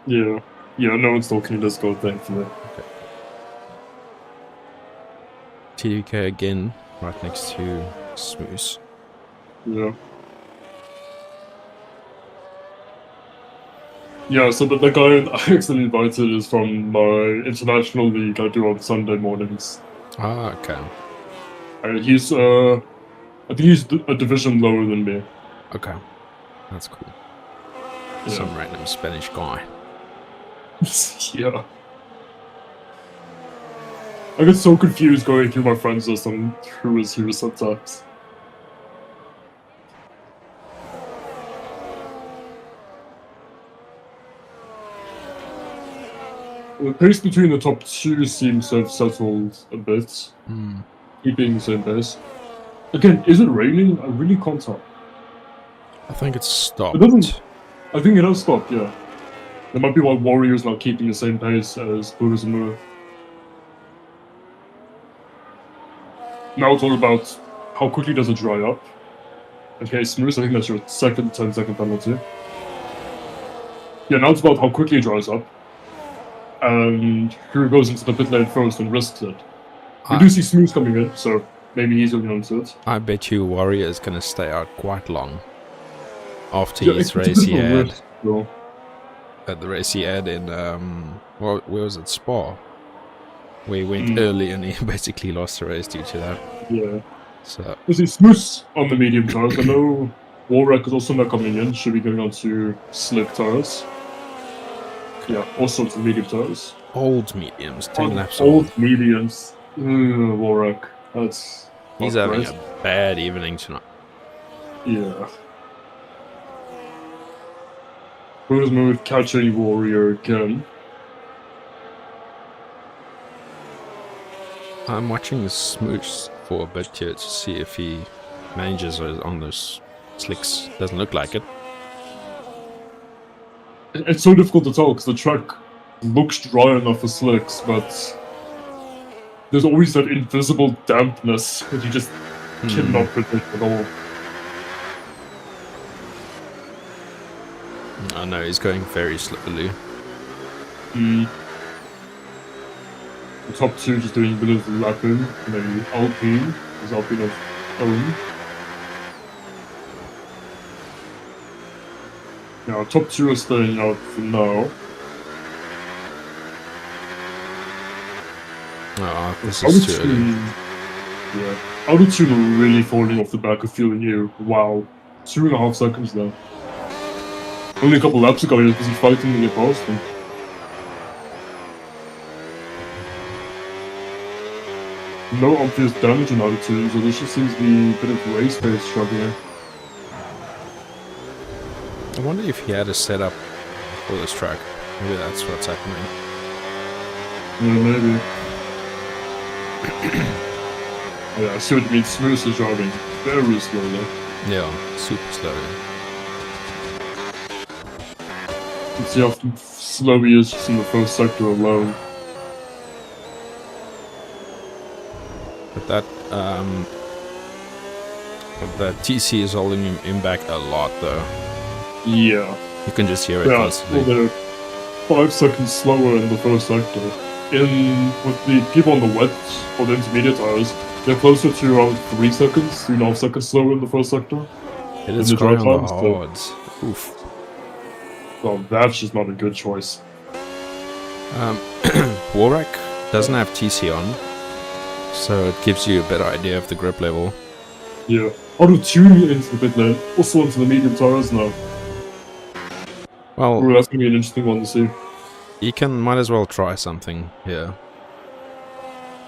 Yeah. Yeah, no one's talking in Discord, thankfully. Okay. TDK again, right next to Smooth. Yeah. Yeah, so the guy I accidentally invited is from my international league I do on Sunday mornings. Ah, okay. He's, I think he's a division lower than me. Okay. That's cool. Yeah. Some random Spanish guy. Yeah. I get so confused going through my friends list on who is who sometimes. The pace between the top 2 seems to have settled a bit, keeping the same pace. Again, is it raining? I really can't tell. I think it's stopped. It doesn't. I think it has stopped, yeah. That might be why Warrior's not keeping the same pace as Buddhism. Now it's all about how quickly does it dry up. Okay, Smooth, I think that's your second 10-second penalty. Yeah, now it's about how quickly it dries up. And who goes into the pit lane first and risks it. We do see Smooth coming in, so maybe he's looking onto it. I bet you Warrior is going to stay out quite long. After his race he had. At the race he had in, where was it? Spa. Where he went early and he basically lost the race due to that. Yeah. So. We see Smooth on the medium tires. I know Warrack is also not coming in. Should be going on to slick tires. Yeah, all sorts of medium tires. Old mediums, 10 laps old mediums. Warrack. He's having a bad evening tonight. Yeah. Who's moved catching Warrior again? I'm watching Smooth for a bit here to see if he manages on those slicks. Doesn't look like it. It's so difficult to tell because the track looks dry enough for slicks, but there's always that invisible dampness that you just cannot predict at all. I know, he's going very slowly. The top 2 just doing a bit of lapping, maybe Alpine, is Alpine of own. Now, top 2 are staying out for now. Oh, this is too early. Yeah. Out of 2 are really falling off the back of feeling you. Wow. 2.5 seconds now. Only a couple laps ago he was busy fighting to get past him. No obvious damage on other 2, so this just seems to be a bit of race pace struggling. I wonder if he had a setup for this track. Maybe that's what's happening. Yeah, maybe. Oh yeah, I see what you mean. Smooth is driving very slowly. Yeah, super slowly. You can see how slow he is just in the first sector alone. But that But the TC is holding him back a lot, though. Yeah. You can just hear it Yeah, constantly. well, they're 5 seconds slower in the first sector. With the people on the wet or the intermediate tires, they're closer to around 3 seconds, 3.5 seconds slower in the first sector. It is the dry on the times, so- hards. Oof. Well, that's just not a good choice. Warrack doesn't have TC on, so it gives you a better idea of the grip level. Yeah. Auto-tune into the pit lane, also into the medium tires now. Well, Ooh, that's gonna be an interesting one to see. you might as well try something here.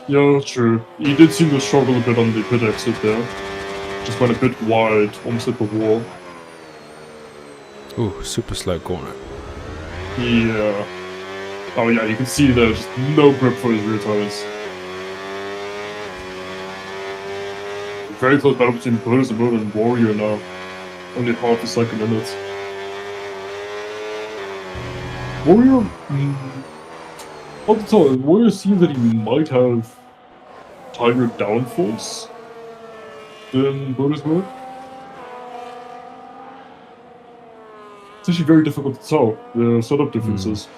Yeah, true. He did seem to struggle a bit on the pit exit there. Just went a bit wide, almost hit the wall. Ooh, super slow corner. Yeah. Oh yeah, you can see there's just no grip for his rear tires. Very close battle between Buddhism and Warrior now. Only half a second in it. Warrior... Up to tell, Warrior seems that he might have higher downforce than Buddhism. It's actually very difficult to tell, the setup differences.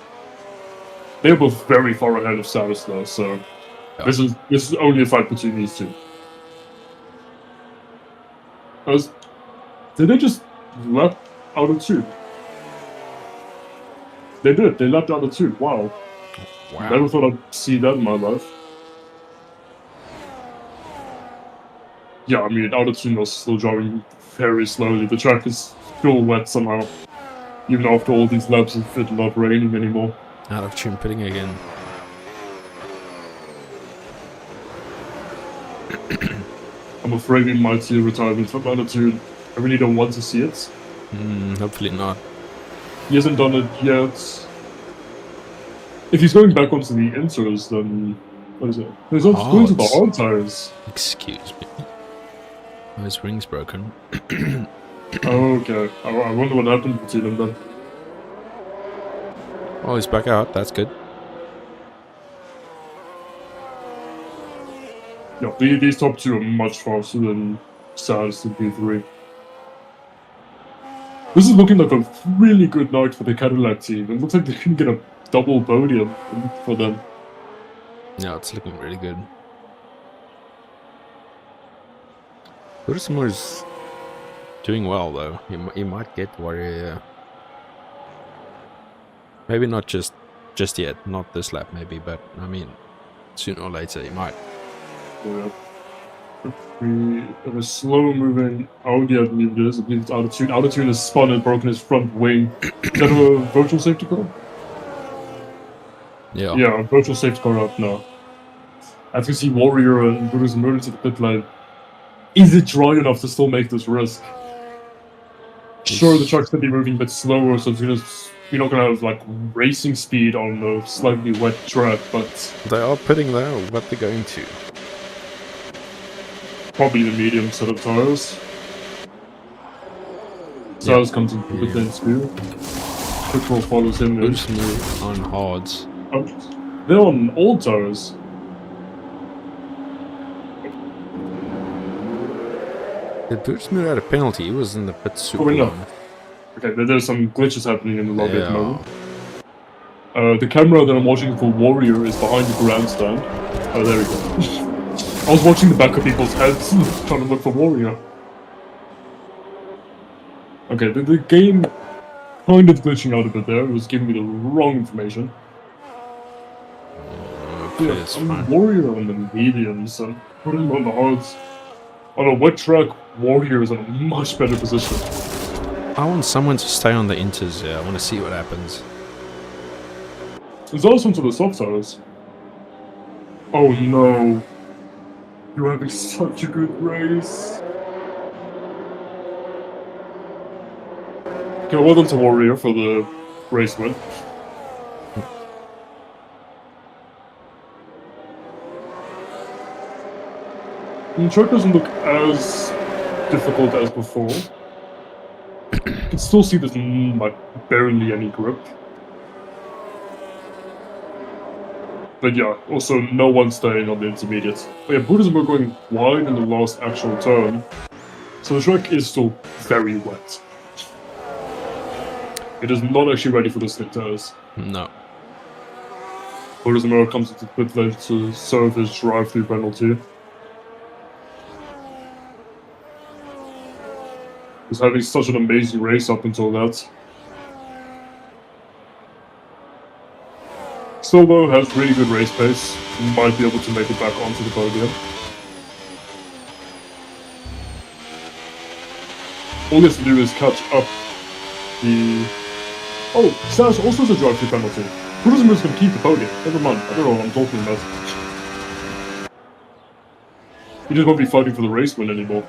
They're both very far ahead of Samus though, so Yeah. this is only a fight between these two. Did they just lap out of tube? They did, they lapped out of tube, wow. Wow. Never thought I'd see that in my life. Yeah, I mean, out of tune was still driving very slowly. The track is still wet somehow. Even after all these laps, it's not raining anymore. Out of tune pitting again. I'm afraid we might see a retirement from Attitude. I really don't want to see it. Hopefully not. He hasn't done it yet. If he's going back onto the inters, then... What is it? He's also going to the hard tires. Excuse me. Oh, his ring's broken. Oh, okay. I wonder what happened to them then. Oh, he's back out. That's good. Yeah, these top two are much faster than Samus in P3. This is looking like a really good night for the Cadillac team. It looks like they can get a double podium for them. Yeah, it's looking really good. Burismo's doing well though. He might get Warrior. Maybe not just yet. Not this lap, maybe. But I mean, sooner or later he might. Yeah. We have a slow moving Audi, I believe it is. I believe it's Altitude. Altitude has spun and broken his front wing. Is that a virtual safety car? Yeah. Yeah, a virtual safety car up now. As you see Warrior and Buddhism murder to the pit lane. Is it dry enough to still make this risk? Sure, the truck's gonna be moving a bit slower, so you're not gonna have like racing speed on a slightly wet track, but They are pitting there. What they're going to? probably the medium set of tires. Samus comes in with the speed. Quickroll follows him in. Burismo on hards. They're on old tires. Did Burismo had a penalty? He was in the pit super Probably not. long. Okay, there's some glitches happening in the lobby at the Yeah. moment. The camera that I'm watching for Warrior is behind the grandstand. Oh, there we go. I was watching the back of people's heads, trying to look for Warrior. Okay, the game kind of glitching out a bit there. It was giving me the wrong information. Okay, Yeah, it's I'm fine. Warrior on the mediums and put him on the hards. On a wet track, Warrior is in a much better position. I want someone to stay on the inters. Yeah, I want to see what happens. There's also into the soft tires. Oh no. You're having such a good race. Okay, well done to Warrior for the race win. The track doesn't look as difficult as before. You can still see there's like barely any grip. But yeah, also no one staying on the intermediate. But yeah, Buddhism were going wide in the last actual turn. So the track is still very wet. It is not actually ready for the slick tires. No. Buddhas Amaro comes into the pit lane to serve his drive-through penalty. He's having such an amazing race up until that. Still though has really good race pace. Might be able to make it back onto the podium. All he has to do is catch up the... Oh, Stash also has a drive-through penalty. Buddhas Amaro's going to keep the podium. Never mind, I don't know what I'm talking about. He just won't be fighting for the race win anymore.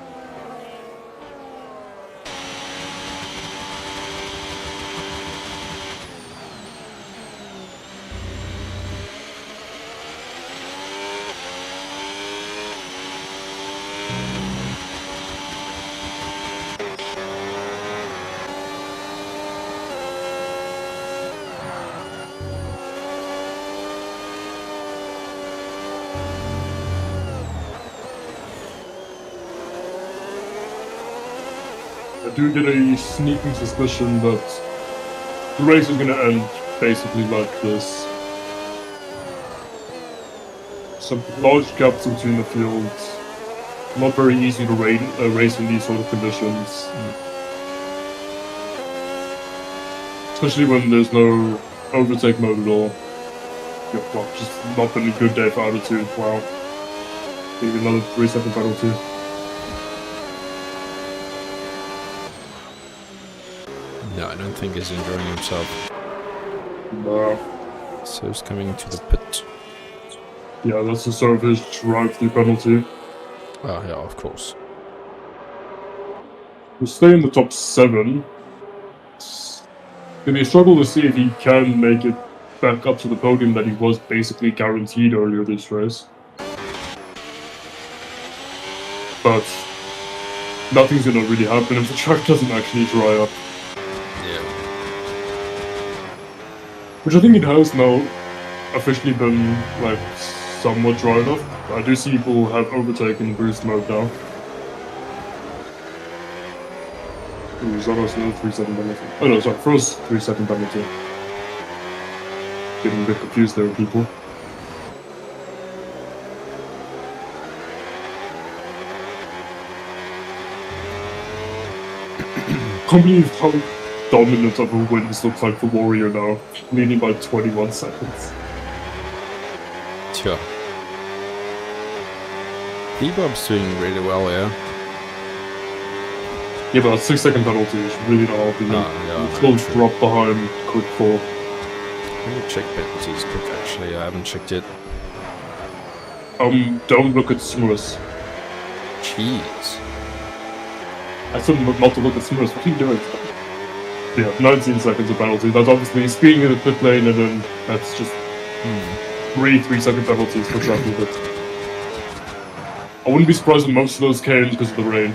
I do get a sneaking suspicion that the race is going to end basically like this. Some large gaps between the fields. Not very easy to race in these sort of conditions. Especially when there's no overtake mode at all. Yeah, well, just not been a good day for Attitude. Wow. Maybe another 3-second penalty. No, I don't think he's enjoying himself. No. So he's coming to the pit. Yeah, that's to serve his drive-through penalty. Oh, yeah, of course. We'll stay in the top 7. It's gonna be a struggle to see if he can make it back up to the podium that he was basically guaranteed earlier this race. But nothing's gonna really happen if the track doesn't actually dry up. Yeah. Which I think it has now officially been, like, somewhat dry enough. I do see people have overtaken boost mode now. Ooh, Zonos no 3-second penalty. Oh no, sorry, first 3-second penalty. Getting a bit confused there, people. Can't believe how dominant of a win this looks like for Warrior now, leading by 21 seconds. Sure. Bebop's doing really well, yeah. Yeah, but that 6-second penalty is really not helping him. Yeah, He's still true. dropped behind quick 4. Let me check penalties quick, actually. I haven't checked it. Don't look at Smurfs. Jeez. I told him not to look at Smurfs. What are you doing? Yeah, 19 seconds of penalty. That's obviously speeding in the pit lane, and then that's just 3-second penalties for traffic. I wouldn't be surprised if most of those came because of the rain.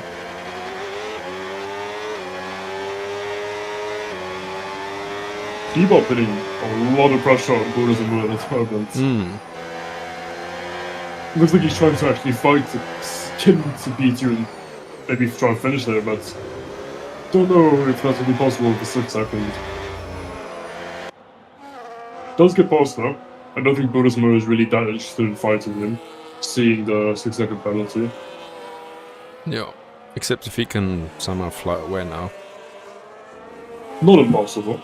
Bebop putting a lot of pressure on Buddhas Amaro at the moment. Looks like he's trying to actually fight to get him to beat you and maybe try and finish there, but don't know if that's really possible with the 6 seconds. Does get past though. I don't think Buddhas Amaro is really that interested in fighting him, seeing the 6-second penalty. Yeah. Except if he can somehow fly away now. Not impossible.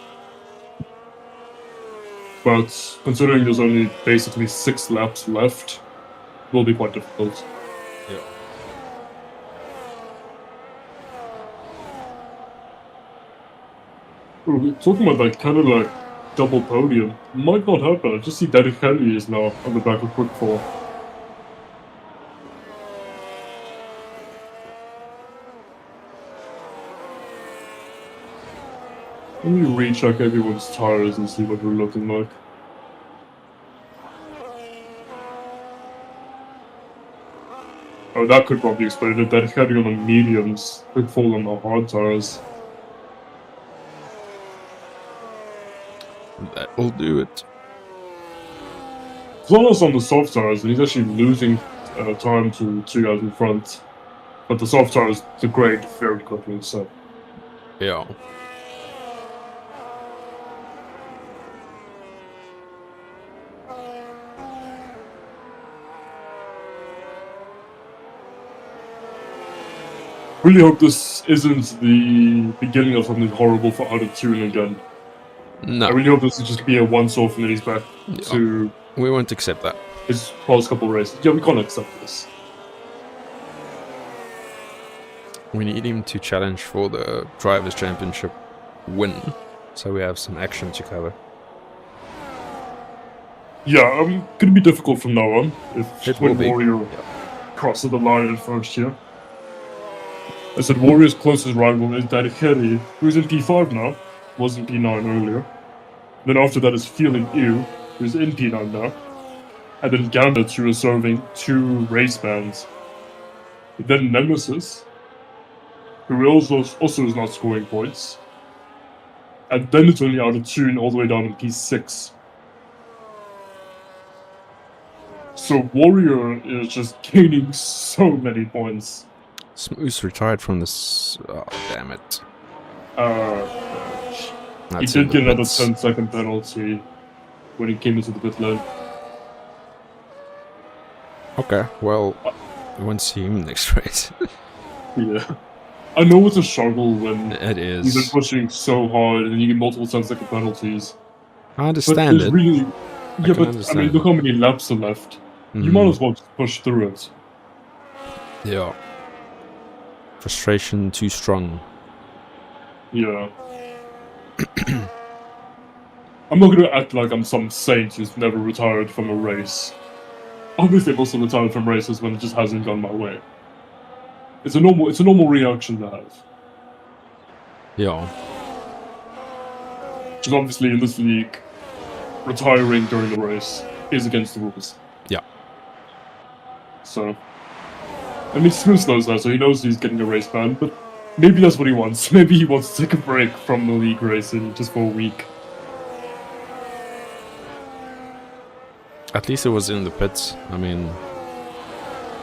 But considering there's only basically 6 laps left, it will be quite difficult. Yeah. Ooh, talking about like kind of like double podium, might not happen. I just see Derek Kelly is now on the back of Quick 4. Let me recheck everyone's tires and see what we're looking like. Oh, that could probably explain it. Derek Kelly on the mediums, Quick 4 on the hard tires. That will do it. Zonos on the soft tires, and he's actually losing time to 2 guys in front. But the soft tires degrade very quickly, so. Yeah. Really hope this isn't the beginning of something horrible for Out of Tune again. No. I really hope this is just be a once-off and then he's back to We won't accept that. his past couple races. Yeah, we can't accept this. We need him to challenge for the Drivers' Championship win, so we have some action to cover. Yeah, gonna be difficult from now on if It will when be. Warrior crosses the line in first here. I said Warrior's closest rival is Dadikeri, who's in P5 now, was in P9 earlier. Then after that is Feeling Ew, who's in P9 now. And then Gambit, who is serving 2 race bans. Then Nemesis, who also is not scoring points. And then it's only Out of Tune all the way down in P6. So Warrior is just gaining so many points. Smooth's retired from this. Oh, damn it. He did get another 10-second penalty when he came into the pit lane. Okay, well, we won't see him next race. Yeah. I know it's a struggle when It you've been is. pushing so hard and you get multiple 10-second penalties. I understand it. Really, yeah, can but I understand mean, look how many laps are left. You might as well just push through it. Yeah. Frustration too strong. Yeah. I'm not gonna act like I'm some saint who's never retired from a race. Obviously, I've also retired from races when it just hasn't gone my way. It's a normal reaction to have. Yeah. Because obviously in this league, retiring during the race is against the rules. Yeah. So, I mean, Smooth knows that, so he knows he's getting a race ban, but maybe that's what he wants. Maybe he wants to take a break from the league racing just for a week. At least it was in the pits. I mean,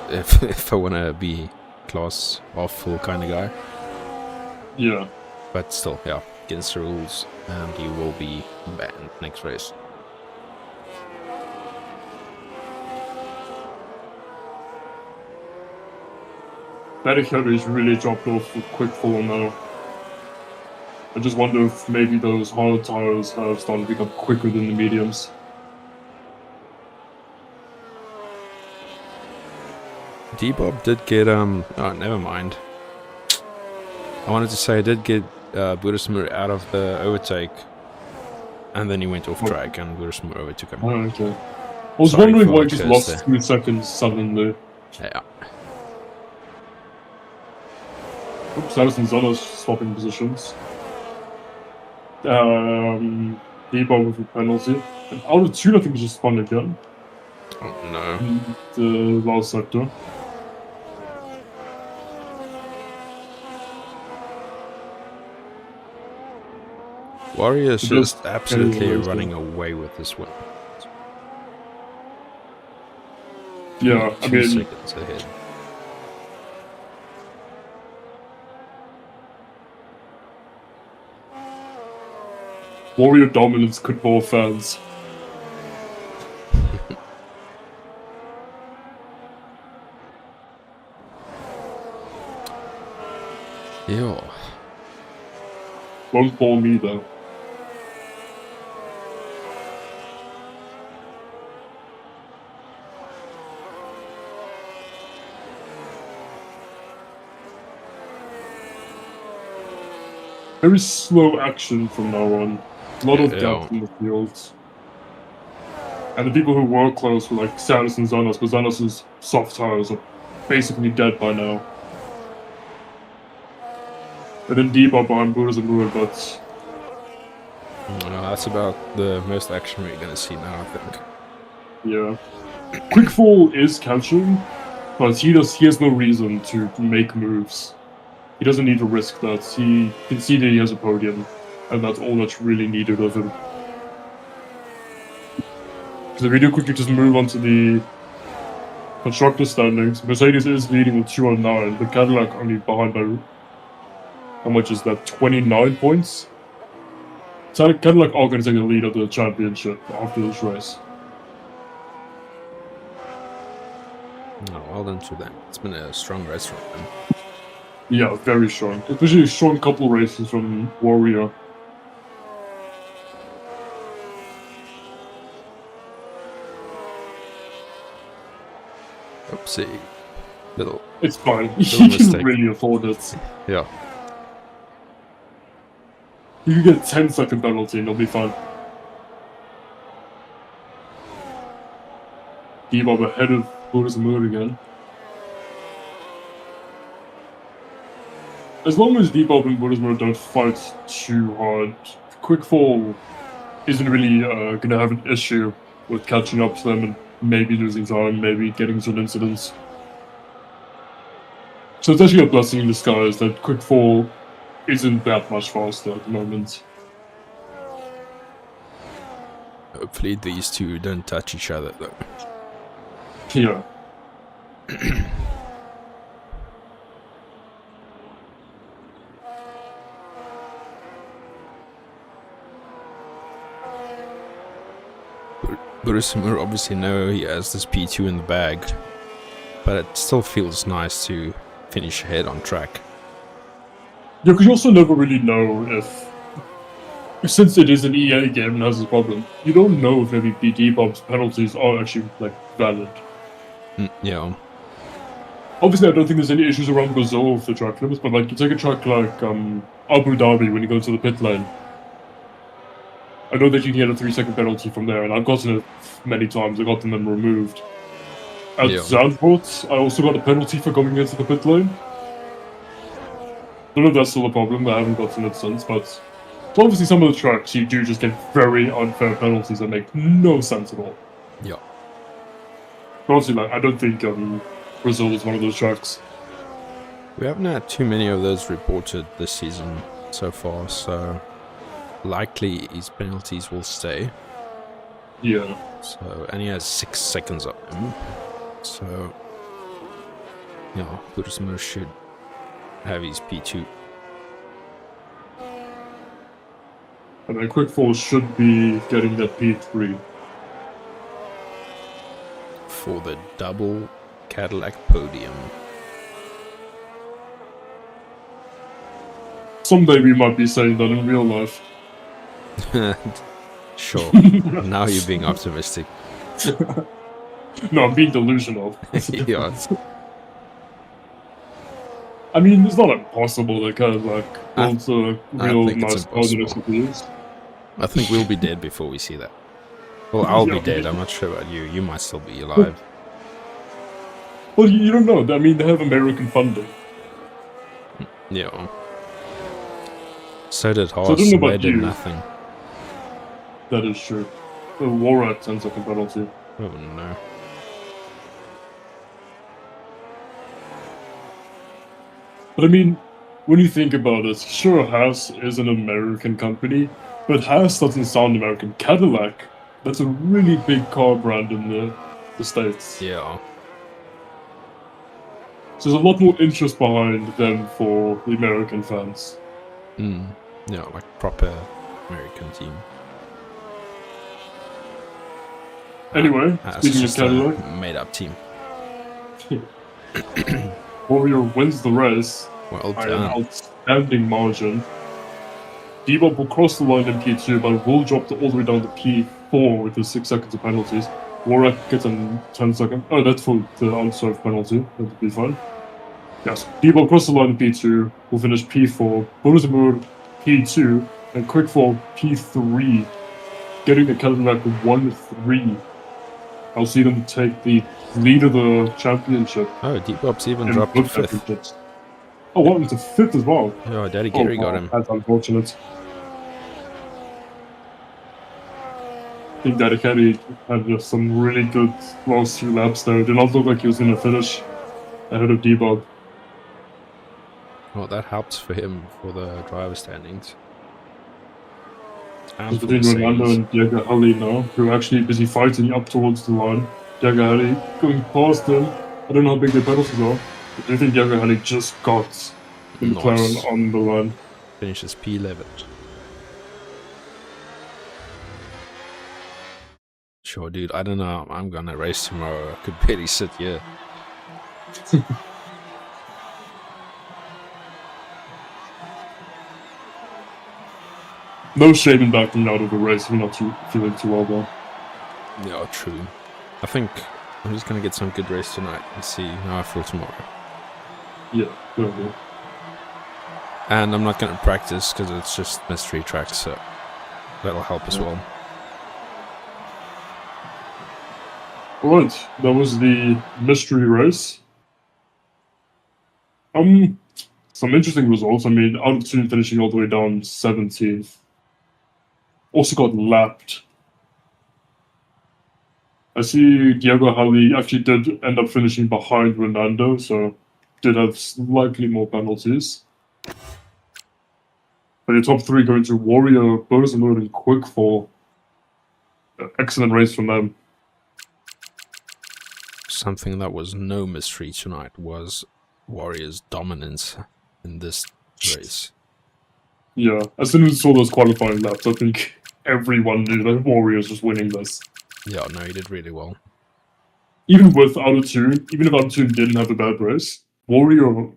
if I want to be class awful kind of guy. Yeah. But still, yeah, against the rules, and he will be banned next race. Dadikeri's really dropped off with quick fall now. I just wonder if maybe those hard tires have started to become quicker than the mediums. Debob did get oh, never mind. I wanted to say I did get Burismur out of the overtake, and then he went off track, and Burismur overtook him. Oh, okay. I was Sorry wondering for why he the just curse lost there. 2 seconds suddenly. Yeah. Oops, Addison Zona's swapping positions. Debo with a penalty. And Out of Tune, I think, just spun again Oh no. in the last sector. Warrior's It just does absolutely carry the running away with this one. Yeah, I 2 mean, seconds ahead. Warrior dominance could bore fans. Yeah. Won't bore me though. Very slow action from now on. A lot of Yeah. depth in the field. And the people who were close were like Sanis and Zanos, but Zanos' soft tires are basically dead by now. And then Debo behind Buddha's and Buddha, but That's about the most action we're gonna see now, I think. yeah. Quickfall is catching, but he has no reason to make moves. He doesn't need to risk that. He can see that he has a podium, and that's all that's really needed of him. So if we do quickly just move on to the Constructor standings. Mercedes is leading with 209, but Cadillac only behind by, how much is that, 29 points? So Cadillac are going to take the lead of the championship after this race. Oh, well done to them. It's been a strong race from them. Yeah, very strong. Especially a strong couple races from Warrior. Oopsie. Little. It's fine. Little You mistake. can really afford it. Yeah. You can get 10-second penalty and it'll be fine. Debob ahead of Buddha's Mood again. As long as Debob and Buddha's Mood don't fight too hard, Quickfall isn't really going to have an issue with catching up to them and maybe losing time, maybe getting some incidents. So it's actually a blessing in disguise that Quickfall isn't that much faster at the moment. Hopefully these two don't touch each other though. Yeah. Burismer obviously know he has this P2 in the bag, but it still feels nice to finish ahead on track. Yeah, because you also never really know if, since it is an EA game and has this problem, you don't know if maybe Debob's penalties are actually, like, valid. Yeah. Obviously, I don't think there's any issues around Brazil with the track limits, but, like, you take a track like Abu Dhabi when you go to the pit lane. I know that you can get a 3-second penalty from there, and I've gotten it many times. I got them removed. At Zandvoort, I also got a penalty for going into the pit lane. I don't know if that's still a problem, I haven't gotten it since, but obviously some of the tracks you do just get very unfair penalties that make no sense at all. Yeah. But honestly, like, I don't think Brazil is one of those tracks. We haven't had too many of those reported this season so far, so likely his penalties will stay. Yeah. So, and he has 6 seconds on him. So, yeah, Burismer should have his P2. And then Quickfall should be getting that P3. For the double Cadillac podium. Someday we might be saying that in real life. Sure. Now you're being optimistic. No, I'm being delusional. Yeah. I mean, it's not impossible that Cadillac builds a I real think it's nice car the next impossible. couple years. I think we'll be dead before we see that. Well, I'll Yeah, be dead. I'm not sure about you. You might still be alive. Well, you don't know. I mean, they have American funding. Yeah. So did I don't Haas, know and about they did you. nothing. That is true. The war at 10-second penalty. Oh no. But I mean, when you think about it, sure, Haas is an American company, but Haas doesn't sound American. Cadillac, that's a really big car brand in the States. Yeah. So there's a lot more interest behind them for the American fans. Yeah, like proper American team. Anyway, Haas speaking of is just Cadillac, a made-up team. Warrior wins the race Well by an done. outstanding margin. Debop will cross the line in P2, but will drop all the way down to P4 with the 6 seconds of penalties. Warwick gets a 10-second. Oh, that's for the unserved penalty. That would be fine. Yes, Debop cross the line in P2. Will finish P4. Bonusmur P2 and Quickfall P3, getting the Cadillac 1-3. I'll see them take the lead of the championship. Oh, Depop's even and dropped to both 5th. championships. Oh, what? It's a 5th as well. Oh, Daddy Gary got wow, him. That's unfortunate. I think Daddy Caddy had just some really good last 2 laps there. It did not look like he was going to finish ahead of Debug. Well, that helps for him for the driver standings. It's between Ronaldo and Diego Hali now, who are actually busy fighting up towards the line. Diego Halley going past him. I don't know how big the penalties are, but I think Diego Halley just got the McLaren Nice. on the line. Finishes P11. Sure, dude. I don't know. I'm gonna race tomorrow. I could barely sit here. No shame in backing out of the race if you're not feeling too well, though. Yeah, true. I think I'm just gonna get some good race tonight and see how I feel tomorrow. Yeah, good idea. And I'm not gonna practice because it's just mystery tracks, so that'll help as well. Alright, that was the mystery race. Some interesting results. I mean, out of 2 finishing all the way down 17th. Also got lapped. I see Diego Halley actually did end up finishing behind Ronaldo, so did have slightly more penalties. But the top 3 going to Warrior, Bosenlord, and Quickfall. Excellent race from them. Something that was no mystery tonight was Warrior's dominance in this race. Yeah, as soon as we saw those qualifying laps, I think everyone knew that Warriors was winning this. Yeah, no, he did really well. Even with Autotune, even if Autotune didn't have a bad race, Warrior,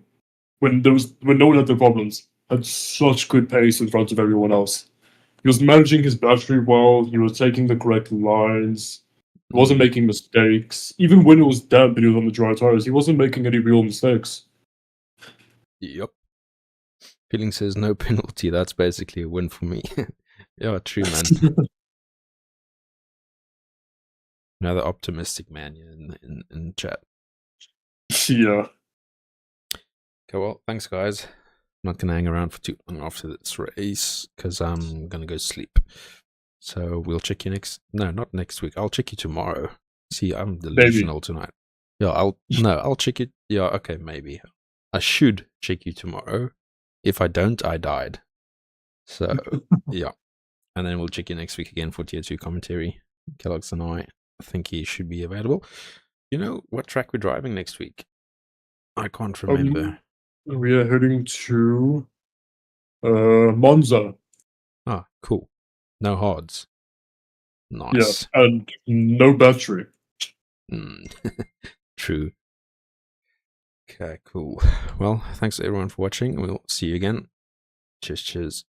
when no one had the problems, had such good pace in front of everyone else. He was managing his battery well, he was taking the correct lines, he wasn't making mistakes. Even when it was damp and he was on the dry tires, he wasn't making any real mistakes. Yep. Feeling says no penalty. That's basically a win for me. Yeah, true, man. Another optimistic man in chat. Yeah. Okay, well, thanks, guys. I'm not going to hang around for too long after this race because I'm going to go sleep. So we'll check you not next week. I'll check you tomorrow. See, I'm delusional tonight. Yeah, I'll check it. Yeah, okay, maybe. I should check you tomorrow. If I don't, I died. So, yeah. And then we'll check you next week again for Tier 2 commentary. Kellogg's and I think he should be available. You know what track we're driving next week? I can't remember. We are heading to Monza. Ah, cool. No hards. Nice. Yeah, and no battery. True. Okay, cool. Well, thanks everyone for watching. We'll see you again. Cheers, cheers.